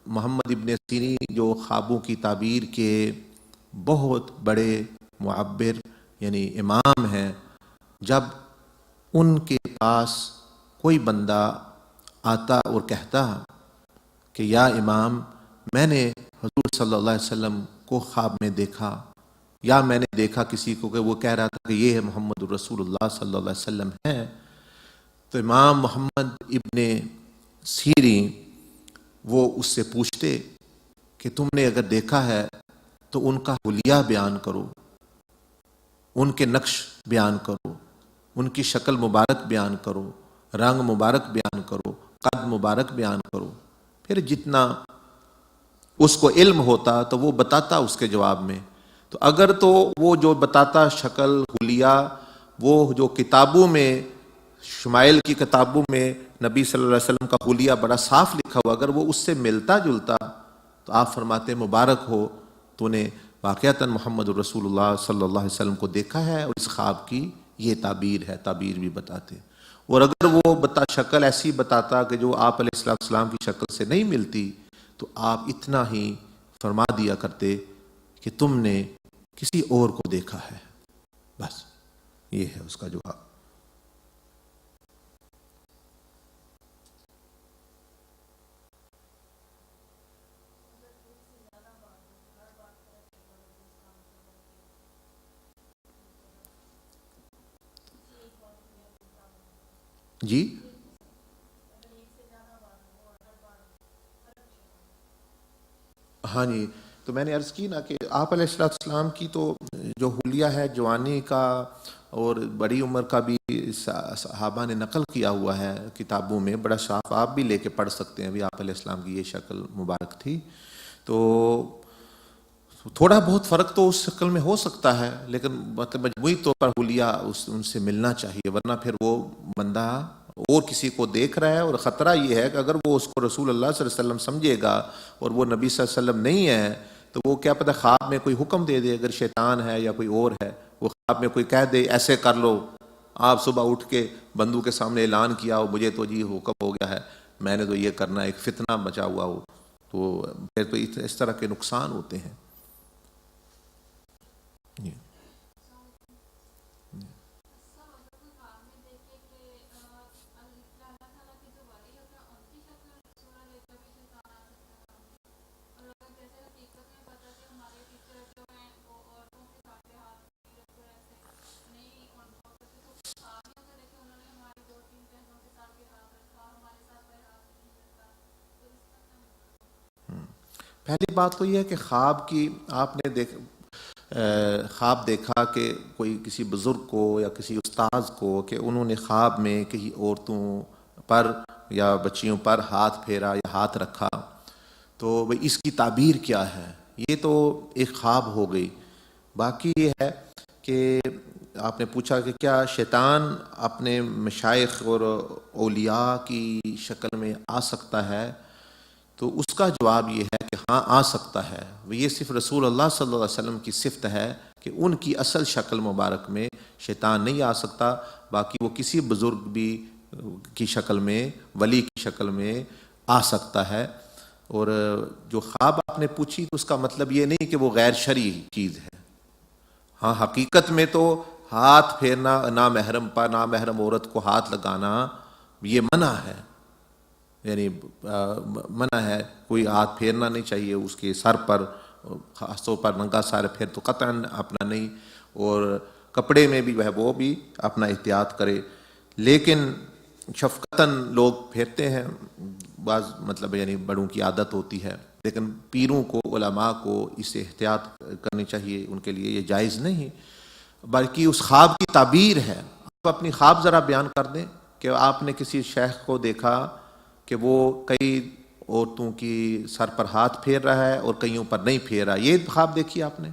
Speaker 1: محمد ابن سیرین جو خوابوں کی تعبیر کے بہت بڑے معبر یعنی امام ہیں، جب ان کے پاس کوئی بندہ آتا اور کہتا کہ یا امام میں نے حضور صلی اللہ علیہ وسلم کو خواب میں دیکھا، یا میں نے دیکھا کسی کو کہ وہ کہہ رہا تھا کہ یہ ہے محمد الرسول اللہ صلی اللہ علیہ وسلم ہے، تو امام محمد ابن سیرین وہ اس سے پوچھتے کہ تم نے اگر دیکھا ہے تو ان کا حلیہ بیان کرو، ان کے نقش بیان کرو، ان کی شکل مبارک بیان کرو، رنگ مبارک بیان کرو، قد مبارک بیان کرو۔ پھر جتنا اس کو علم ہوتا تو وہ بتاتا اس کے جواب میں۔ تو اگر تو وہ جو بتاتا شکل حلیہ، وہ جو کتابوں میں شمائل کی کتابوں میں نبی صلی اللہ علیہ وسلم کا حلیہ بڑا صاف لکھا ہوا، اگر وہ اس سے ملتا جلتا تو آپ فرماتے مبارک ہو، تو نے واقعتاً محمد الرسول اللہ صلی اللہ علیہ وسلم کو دیکھا ہے، اور اس خواب کی یہ تعبیر ہے، تعبیر بھی بتاتے۔ اور اگر وہ شکل ایسی بتاتا کہ جو آپ علیہ السلام کی شکل سے نہیں ملتی، تو آپ اتنا ہی فرما دیا کرتے کہ تم نے کسی اور کو دیکھا ہے، بس یہ ہے اس کا جواب۔ جی ہاں جی، تو میں نے عرض کی نا کہ آپ علیہ السلام کی تو جو حلیہ ہے جوانی کا اور بڑی عمر کا بھی صحابہ نے نقل کیا ہوا ہے کتابوں میں، بڑا صاف، آپ بھی لے کے پڑھ سکتے ہیں، بھی آپ علیہ السلام کی یہ شکل مبارک تھی۔ تو تھوڑا بہت فرق تو اس شکل میں ہو سکتا ہے، لیکن مجموعی طور پر حلیہ ان سے ملنا چاہیے، ورنہ پھر وہ بندہ اور کسی کو دیکھ رہا ہے، اور خطرہ یہ ہے کہ اگر وہ اس کو رسول اللہ صلی اللہ علیہ وسلم سمجھے گا اور وہ نبی صلی اللہ علیہ وسلم نہیں ہے، تو وہ کیا پتہ خواب میں کوئی حکم دے دے، اگر شیطان ہے یا کوئی اور ہے، وہ خواب میں کوئی کہہ دے ایسے کر لو، آپ صبح اٹھ کے بندوں کے سامنے اعلان کیا ہو مجھے تو جی حکم ہو گیا ہے، میں نے تو یہ کرنا ہے، ایک فتنہ مچا ہوا ہو، تو پھر تو اس طرح کے نقصان ہوتے ہیں۔ جی پہلی بات تو یہ ہے کہ خواب کی آپ نے خواب دیکھا کہ کوئی کسی بزرگ کو یا کسی استاذ کو کہ انہوں نے خواب میں کہیں عورتوں پر یا بچیوں پر ہاتھ پھیرا یا ہاتھ رکھا، تو بھئی اس کی تعبیر کیا ہے؟ یہ تو ایک خواب ہو گئی۔ باقی یہ ہے کہ آپ نے پوچھا کہ کیا شیطان اپنے مشائخ اور اولیاء کی شکل میں آ سکتا ہے؟ تو اس کا جواب یہ ہے کہ ہاں آ سکتا ہے۔ یہ صرف رسول اللہ صلی اللہ علیہ وسلم کی صفت ہے کہ ان کی اصل شکل مبارک میں شیطان نہیں آ سکتا، باقی وہ کسی بزرگ بھی کی شکل میں، ولی کی شکل میں آ سکتا ہے۔ اور جو خواب آپ نے پوچھی تو اس کا مطلب یہ نہیں کہ وہ غیر شرعی چیز ہے۔ ہاں حقیقت میں تو ہاتھ پھیرنا نامحرم پر، نامحرم عورت کو ہاتھ لگانا یہ منع ہے، یعنی منع ہے، کوئی ہاتھ پھیرنا نہیں چاہیے اس کے سر پر، خاص طور پر ننگا سر پھر تو قطعاً اپنا نہیں، اور کپڑے میں بھی وہ بھی اپنا احتیاط کرے۔ لیکن شفقتاً لوگ پھیرتے ہیں، بعض مطلب یعنی بڑوں کی عادت ہوتی ہے، لیکن پیروں کو، علماء کو اس سے احتیاط کرنی چاہیے، ان کے لیے یہ جائز نہیں۔ بلکہ اس خواب کی تعبیر ہے، آپ اپنی خواب ذرا بیان کر دیں کہ آپ نے کسی شیخ کو دیکھا کہ وہ کئی عورتوں کی سر پر ہاتھ پھیر رہا ہے اور کئیوں پر نہیں پھیر رہا، یہ خواب دیکھی آپ نے؟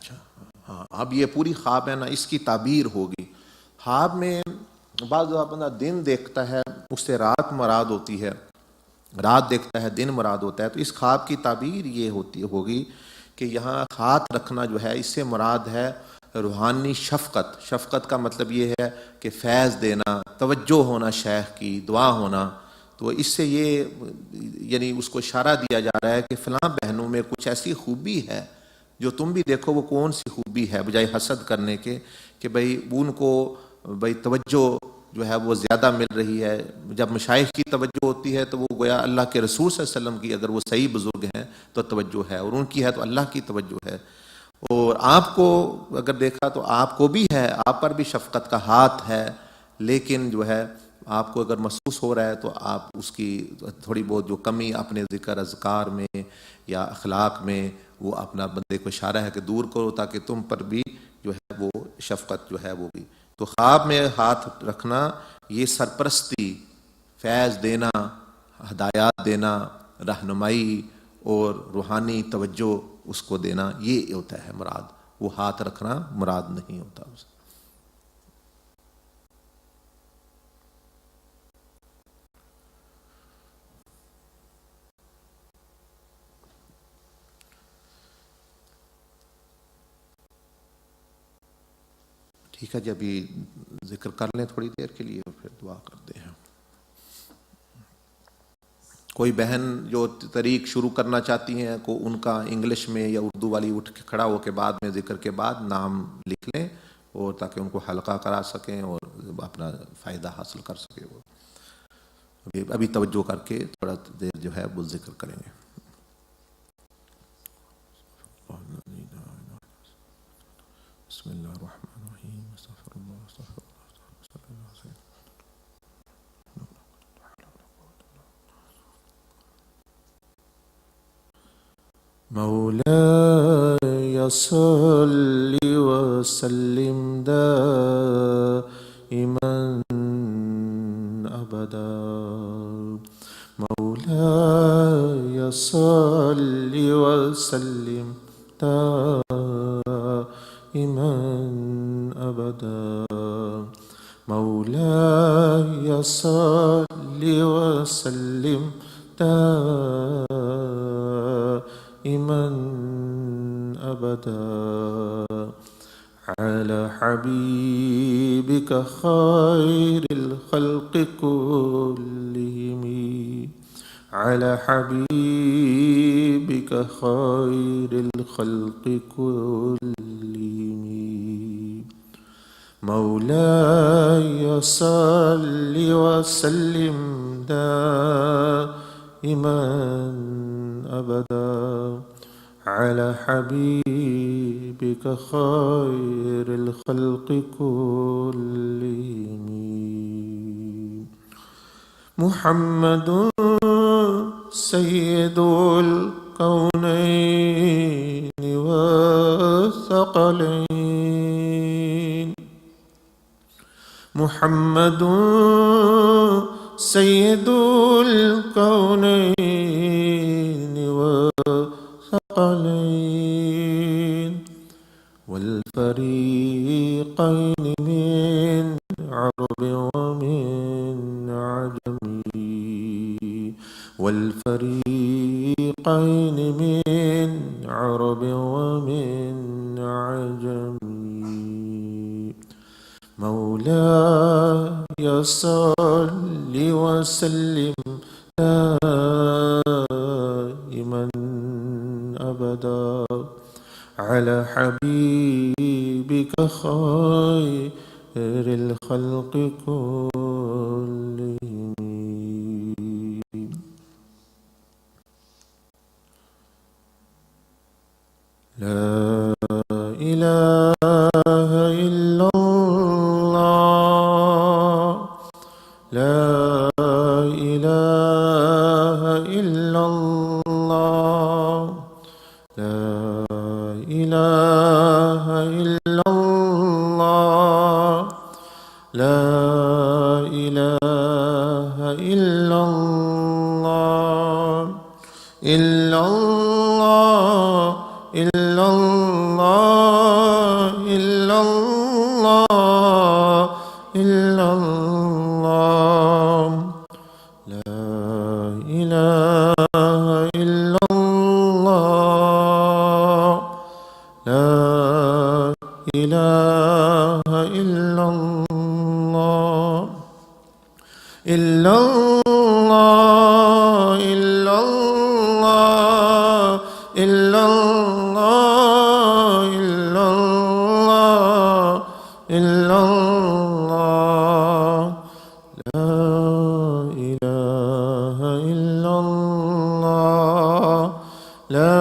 Speaker 1: اچھا ہاں، اب یہ پوری خواب ہے نا، اس کی تعبیر ہوگی. خواب میں بعض بندہ دن دیکھتا ہے، اس سے رات مراد ہوتی ہے، رات دیکھتا ہے دن مراد ہوتا ہے. تو اس خواب کی تعبیر یہ ہوگی کہ یہاں ہاتھ رکھنا جو ہے، اس سے مراد ہے روحانی شفقت. شفقت کا مطلب یہ ہے کہ فیض دینا، توجہ ہونا، شیخ کی دعا ہونا. تو اس سے یہ یعنی اس کو اشارہ دیا جا رہا ہے کہ فلاں بہنوں میں کچھ ایسی خوبی ہے جو تم بھی دیکھو وہ کون سی خوبی ہے، بجائے حسد کرنے کے کہ بھئی ان کو بھئی توجہ جو ہے وہ زیادہ مل رہی ہے. جب مشائخ کی توجہ ہوتی ہے تو وہ گویا اللہ کے رسول صلی اللہ علیہ وسلم کی، اگر وہ صحیح بزرگ ہیں تو توجہ ہے، اور ان کی ہے تو اللہ کی توجہ ہے. اور آپ کو اگر دیکھا تو آپ کو بھی ہے، آپ پر بھی شفقت کا ہاتھ ہے، لیکن جو ہے آپ کو اگر محسوس ہو رہا ہے تو آپ اس کی تھوڑی بہت جو کمی اپنے ذکر اذکار میں یا اخلاق میں وہ اپنا بندے کو اشارہ ہے کہ دور کرو، تاکہ تم پر بھی جو ہے وہ شفقت جو ہے وہ بھی. تو خواب میں ہاتھ رکھنا یہ سرپرستی، فیض دینا، ہدایات دینا، رہنمائی اور روحانی توجہ اس کو دینا، یہ ہوتا ہے مراد. وہ ہاتھ رکھنا مراد نہیں ہوتا. ٹھیک ہے جی، ابھی ذکر کر لیں تھوڑی دیر کے لیے اور پھر دعا کرتے ہیں. کوئی بہن جو طریق شروع کرنا چاہتی ہیں کو ان کا انگلش میں یا اردو والی اٹھ کے کھڑا ہو کے بعد میں ذکر کے بعد نام لکھ لیں، اور تاکہ ان کو حلقہ کرا سکیں اور اپنا فائدہ حاصل کر سکیں. وہ ابھی توجہ کر کے تھوڑا دیر جو ہے وہ ذکر کریں گے. بسم اللہ الرحمن الرحیم. استغفر اللہ استغفر اللہ صلی اللہ علیہ وسلم. مولاي صل وسلم دائما ابدا. مولاي صل وسلم دائما ابدا. مولاي صل وسلم دائما ابدا على حبيبك خير الخلق كلهم. على حبيبك خير الخلق كلهم. مولاي صل وسلم دائما ابدا على حبيبك خير الخلق كلهم. محمد سيد الكونين والثقلين. محمد سيد الكونين والثقلين والفريقين من عرب ومن عجم. والفريقين من عرب ومن عجم. مولاي صل وسلم دائما ابدا على حبيبك خير الخلق كلهم. لا إله إلا الله. لا إله إلا الله. لا إله إلا الله. لا إله إلا الله. إلا الله إلا الله إله إلا الله لا إله إلا الله إلا الله إلا الله إلا الله إلا الله إلا الله لا إله إلا الله لا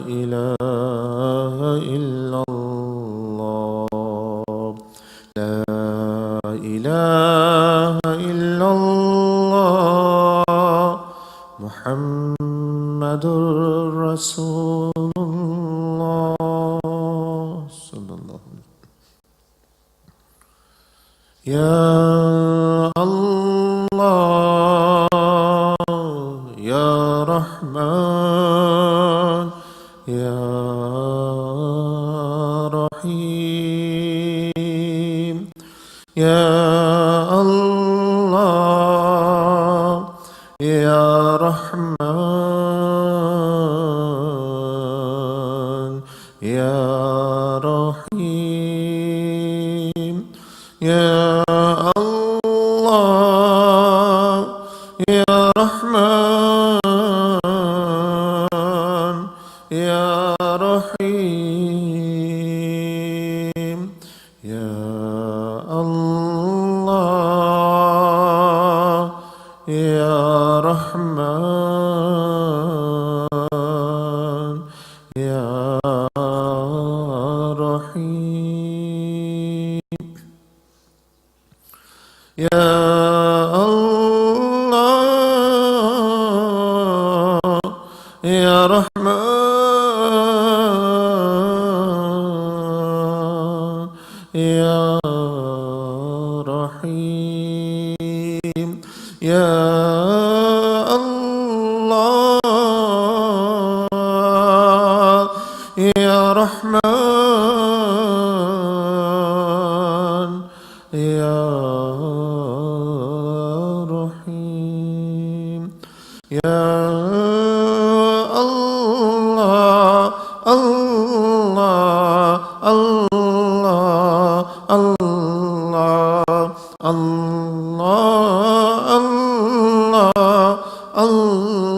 Speaker 1: إله إلا الله لا إله إلا الله محمد رسول الله صلى الله عليه وسلم يا الله يا رحمن يا رحيم يا الله يا رحمن يا رحيم يا الله يا رحمن يا رحيم يا الله يا رحمن يا رحيم يا الله يا رحمن يا رحيم يا الله يا رحمن يا رحيم يا الله الله الله الله الله الله الله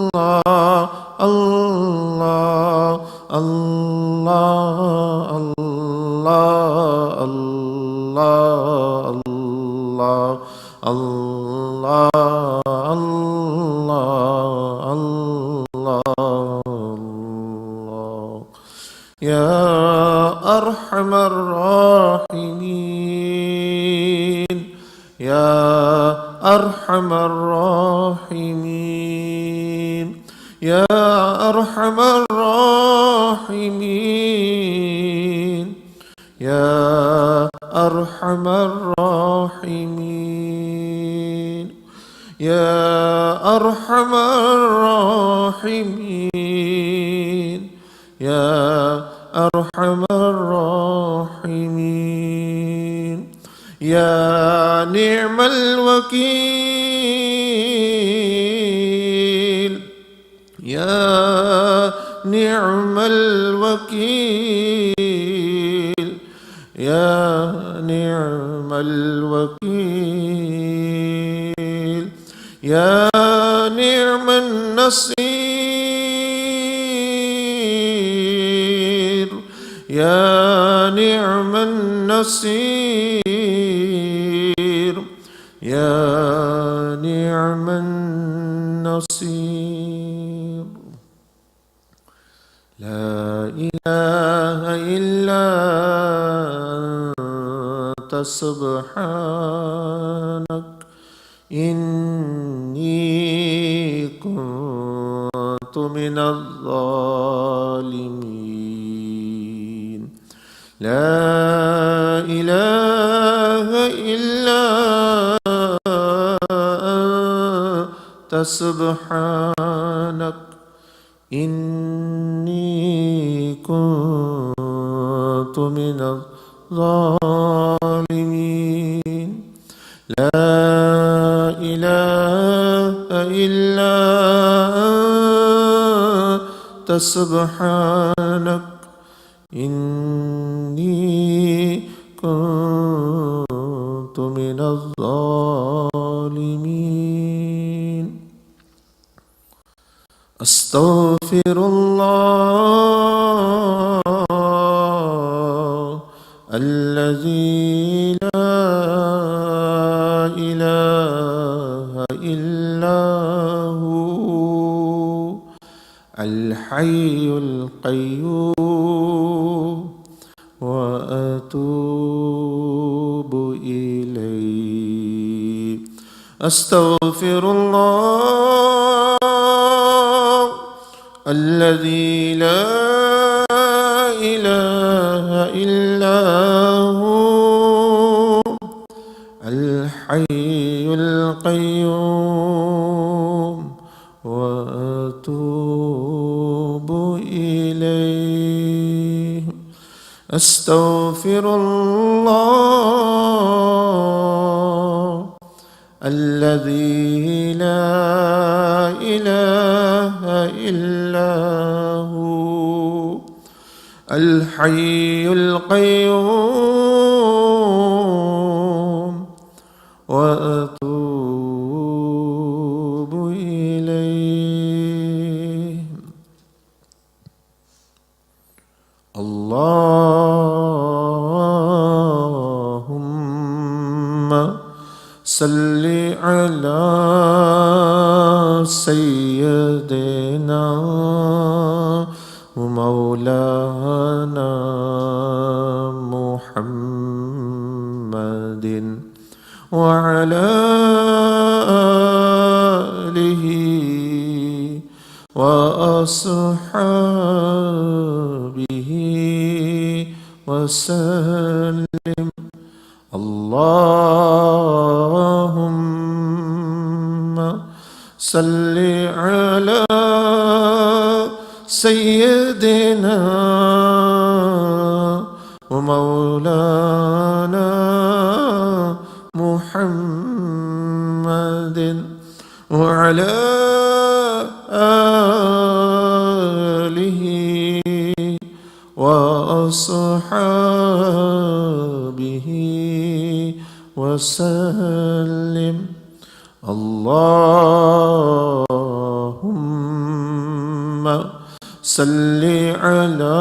Speaker 1: الله الله الله الله الله الله يا أرحم الراحمين يا أرحم الراحمين يا أرحم الراحمين يا أرحم الراحمين يا أرحم الراحمين يا أرحم الراحمين يا نعم الوكيل يا نعم الوكيل يا نعم الوكيل يا نعم النصير يا نعم النصير يا نعم النصير لا إله إلا أنت سبحانك إني كنت من الظالمين لا إله إلا أنت سبحانك إني كنت من الظالمين لا إله إلا إلا أنت سبحانك إني كنت من الظالمين. أستغفر الله الذي لا إله إلا هو الحي القيوم وأتوب إليه. أستغفر الله الذي لا إله إلا هو الحي القيوم وأتوب إليه. أستغفر الله الذي لا إله إلا هو الحي القيوم وأتوب إليه. اللهم صل على سيدنا ومولانا محمد وعلى آله وأصحابه وسلم. اللهم صل على سيدنا ومولانا محمد وعلى آله وأصحابه وسلم. اللهم صل على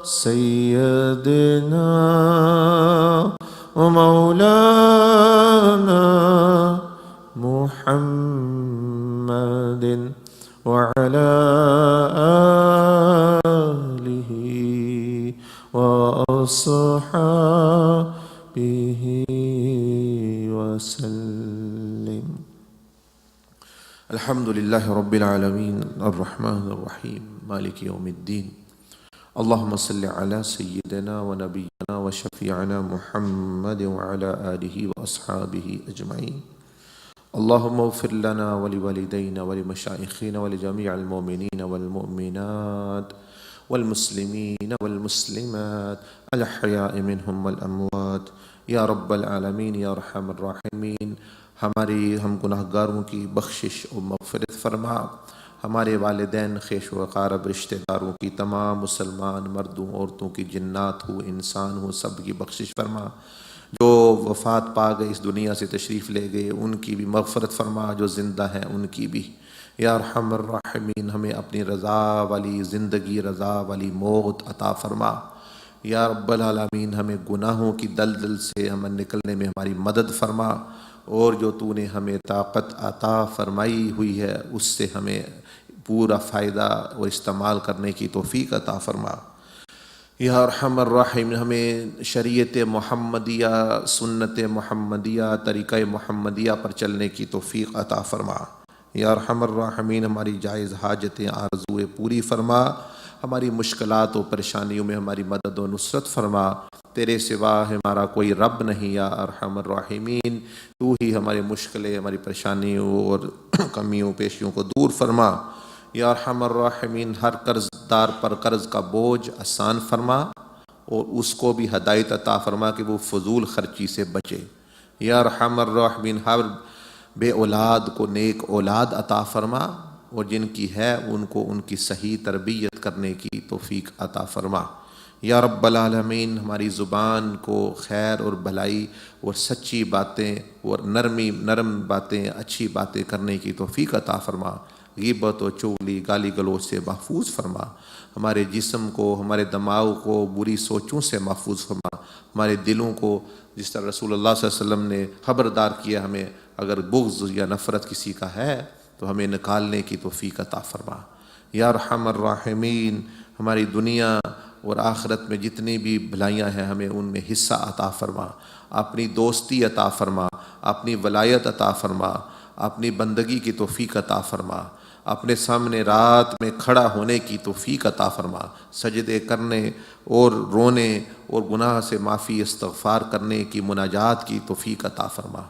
Speaker 1: سيدنا ومولانا محمد وعلى آله وأصحابه وسلم. الحمد لله رب العالمين الرحمن الرحيم مالك يوم الدين. اللهم صل على سيدنا ونبينا وشفيعنا محمد وعلى آله وأصحابه أجمعين. اللهم اغفر لنا ولوالدينا ولمشايخنا ولجميع المؤمنين والمؤمنات والمسلمين والمسلمات الأحياء منهم والأموات یا رب العالمین یا ارحم الراحمین. ہماری ہم گناہگاروں کی بخشش و مغفرت فرما. ہمارے والدین، خیش و اقارب، رشتہ داروں کی، تمام مسلمان مردوں عورتوں کی، جنات ہو انسان ہو، سب کی بخشش فرما. جو وفات پا گئے، اس دنیا سے تشریف لے گئے، ان کی بھی مغفرت فرما. جو زندہ ہیں ان کی بھی. یا ارحم الراحمین ہمیں اپنی رضا والی زندگی، رضا والی موت عطا فرما. یا رب العالمین ہمیں گناہوں کی دلدل سے ہمیں نکلنے میں ہماری مدد فرما، اور جو تو نے ہمیں طاقت عطا فرمائی ہوئی ہے اس سے ہمیں پورا فائدہ اور استعمال کرنے کی توفیق عطا فرما. یا ارحم الراحمین ہمیں شریعت محمدیہ، سنت محمدیہ، طریقہ محمدیہ پر چلنے کی توفیق عطا فرما. یا ارحم الراحمین ہماری جائز حاجتیں آرزویں پوری فرما. ہماری مشکلات و پریشانیوں میں ہماری مدد و نصرت فرما. تیرے سوا ہمارا کوئی رب نہیں. یا ارحم الراحمین تو ہی ہماری مشکلیں، ہماری پریشانیوں اور کمیوں پیشیوں کو دور فرما. یا ارحم الراحمین ہر قرض دار پر قرض کا بوجھ آسان فرما، اور اس کو بھی ہدایت عطا فرما کہ وہ فضول خرچی سے بچے. یا ارحم الراحمین ہر بے اولاد کو نیک اولاد عطا فرما، اور جن کی ہے ان کو ان کی صحیح تربیت کرنے کی توفیق عطا فرما۔ یا رب العالمین ہماری زبان کو خیر اور بھلائی اور سچی باتیں اور نرم باتیں، اچھی باتیں کرنے کی توفیق عطا فرما، غیبت و چغلی گالی گلوچ سے محفوظ فرما، ہمارے جسم کو، ہمارے دماغ کو بری سوچوں سے محفوظ فرما، ہمارے دلوں کو جس طرح رسول اللہ صلی اللہ علیہ وسلم نے خبردار کیا ہمیں اگر بغض یا نفرت کسی کا ہے تو ہمیں نکالنے کی توفیق عطا فرما۔ یا ارحم الراحمین ہماری دنیا اور آخرت میں جتنی بھی بھلائیاں ہیں ہمیں ان میں حصہ عطا فرما، اپنی دوستی عطا فرما، اپنی ولایت عطا فرما، اپنی بندگی کی توفیق عطا فرما، اپنے سامنے رات میں کھڑا ہونے کی توفیق عطا فرما، سجدے کرنے اور رونے اور گناہ سے معافی استغفار کرنے کی مناجات کی توفیق عطا فرما۔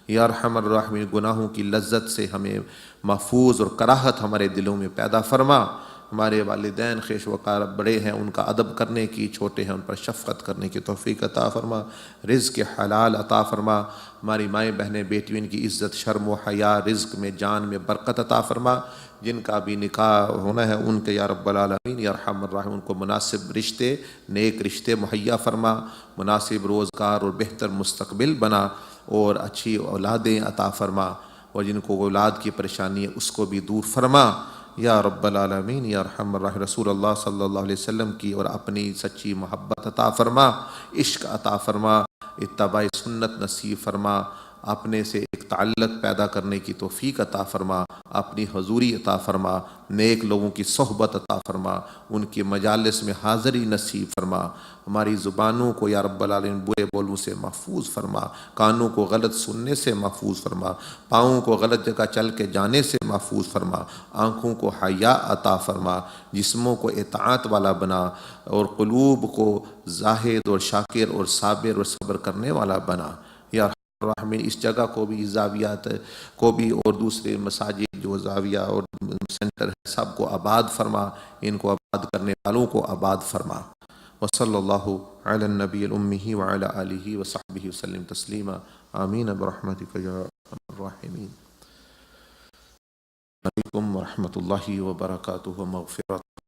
Speaker 1: یا ارحم الراحمین گناہوں کی لذت سے ہمیں محفوظ اور کراہت ہمارے دلوں میں پیدا فرما، ہمارے والدین خیش وقار بڑے ہیں ان کا ادب کرنے کی، چھوٹے ہیں ان پر شفقت کرنے کی توفیق عطا فرما، رزق حلال عطا فرما، ہماری مائیں بہنیں بیٹیوں کی عزت شرم و حیا رزق میں جان میں برکت عطا فرما، جن کا بھی نکاح ہونا ہے ان کے یا رب العالمین یا ارحم الراحمین ان کو مناسب رشتے، نیک رشتے مہیا فرما، مناسب روزگار اور بہتر مستقبل بنا، اور اچھی اولادیں عطا فرما، اور جن کو اولاد کی پریشانی ہے اس کو بھی دور فرما یا رب العالمین یا ارحم الراحمین۔ رسول اللہ صلی اللہ علیہ وسلم کی اور اپنی سچی محبت عطا فرما، عشق عطا فرما، اتباع سنت نصیب فرما، اپنے سے ایک تعلق پیدا کرنے کی توفیق عطا فرما، اپنی حضوری عطا فرما، نیک لوگوں کی صحبت عطا فرما، ان کی مجالس میں حاضری نصیب فرما، ہماری زبانوں کو یا رب العالمین برے بولوں سے محفوظ فرما، کانوں کو غلط سننے سے محفوظ فرما، پاؤں کو غلط جگہ چل کے جانے سے محفوظ فرما، آنکھوں کو حیا عطا فرما، جسموں کو اطاعت والا بنا، اور قلوب کو زاہد اور شاکر اور صابر اور صبر کرنے والا بنا یا الرحمن۔ اس جگہ کو بھی زاویات کو بھی اور دوسرے مساجد جو زاویہ اور سینٹر ہے سب کو آباد فرما، ان کو آباد کرنے والوں کو آباد فرما۔ وصلی اللہ علی النبی الأمی وعلی آلہ وصحبہ وسلم تسلیما آمین برحمتک یا ارحم الراحمین۔ علیکم ورحمۃ اللہ وبرکاتہ مغفرت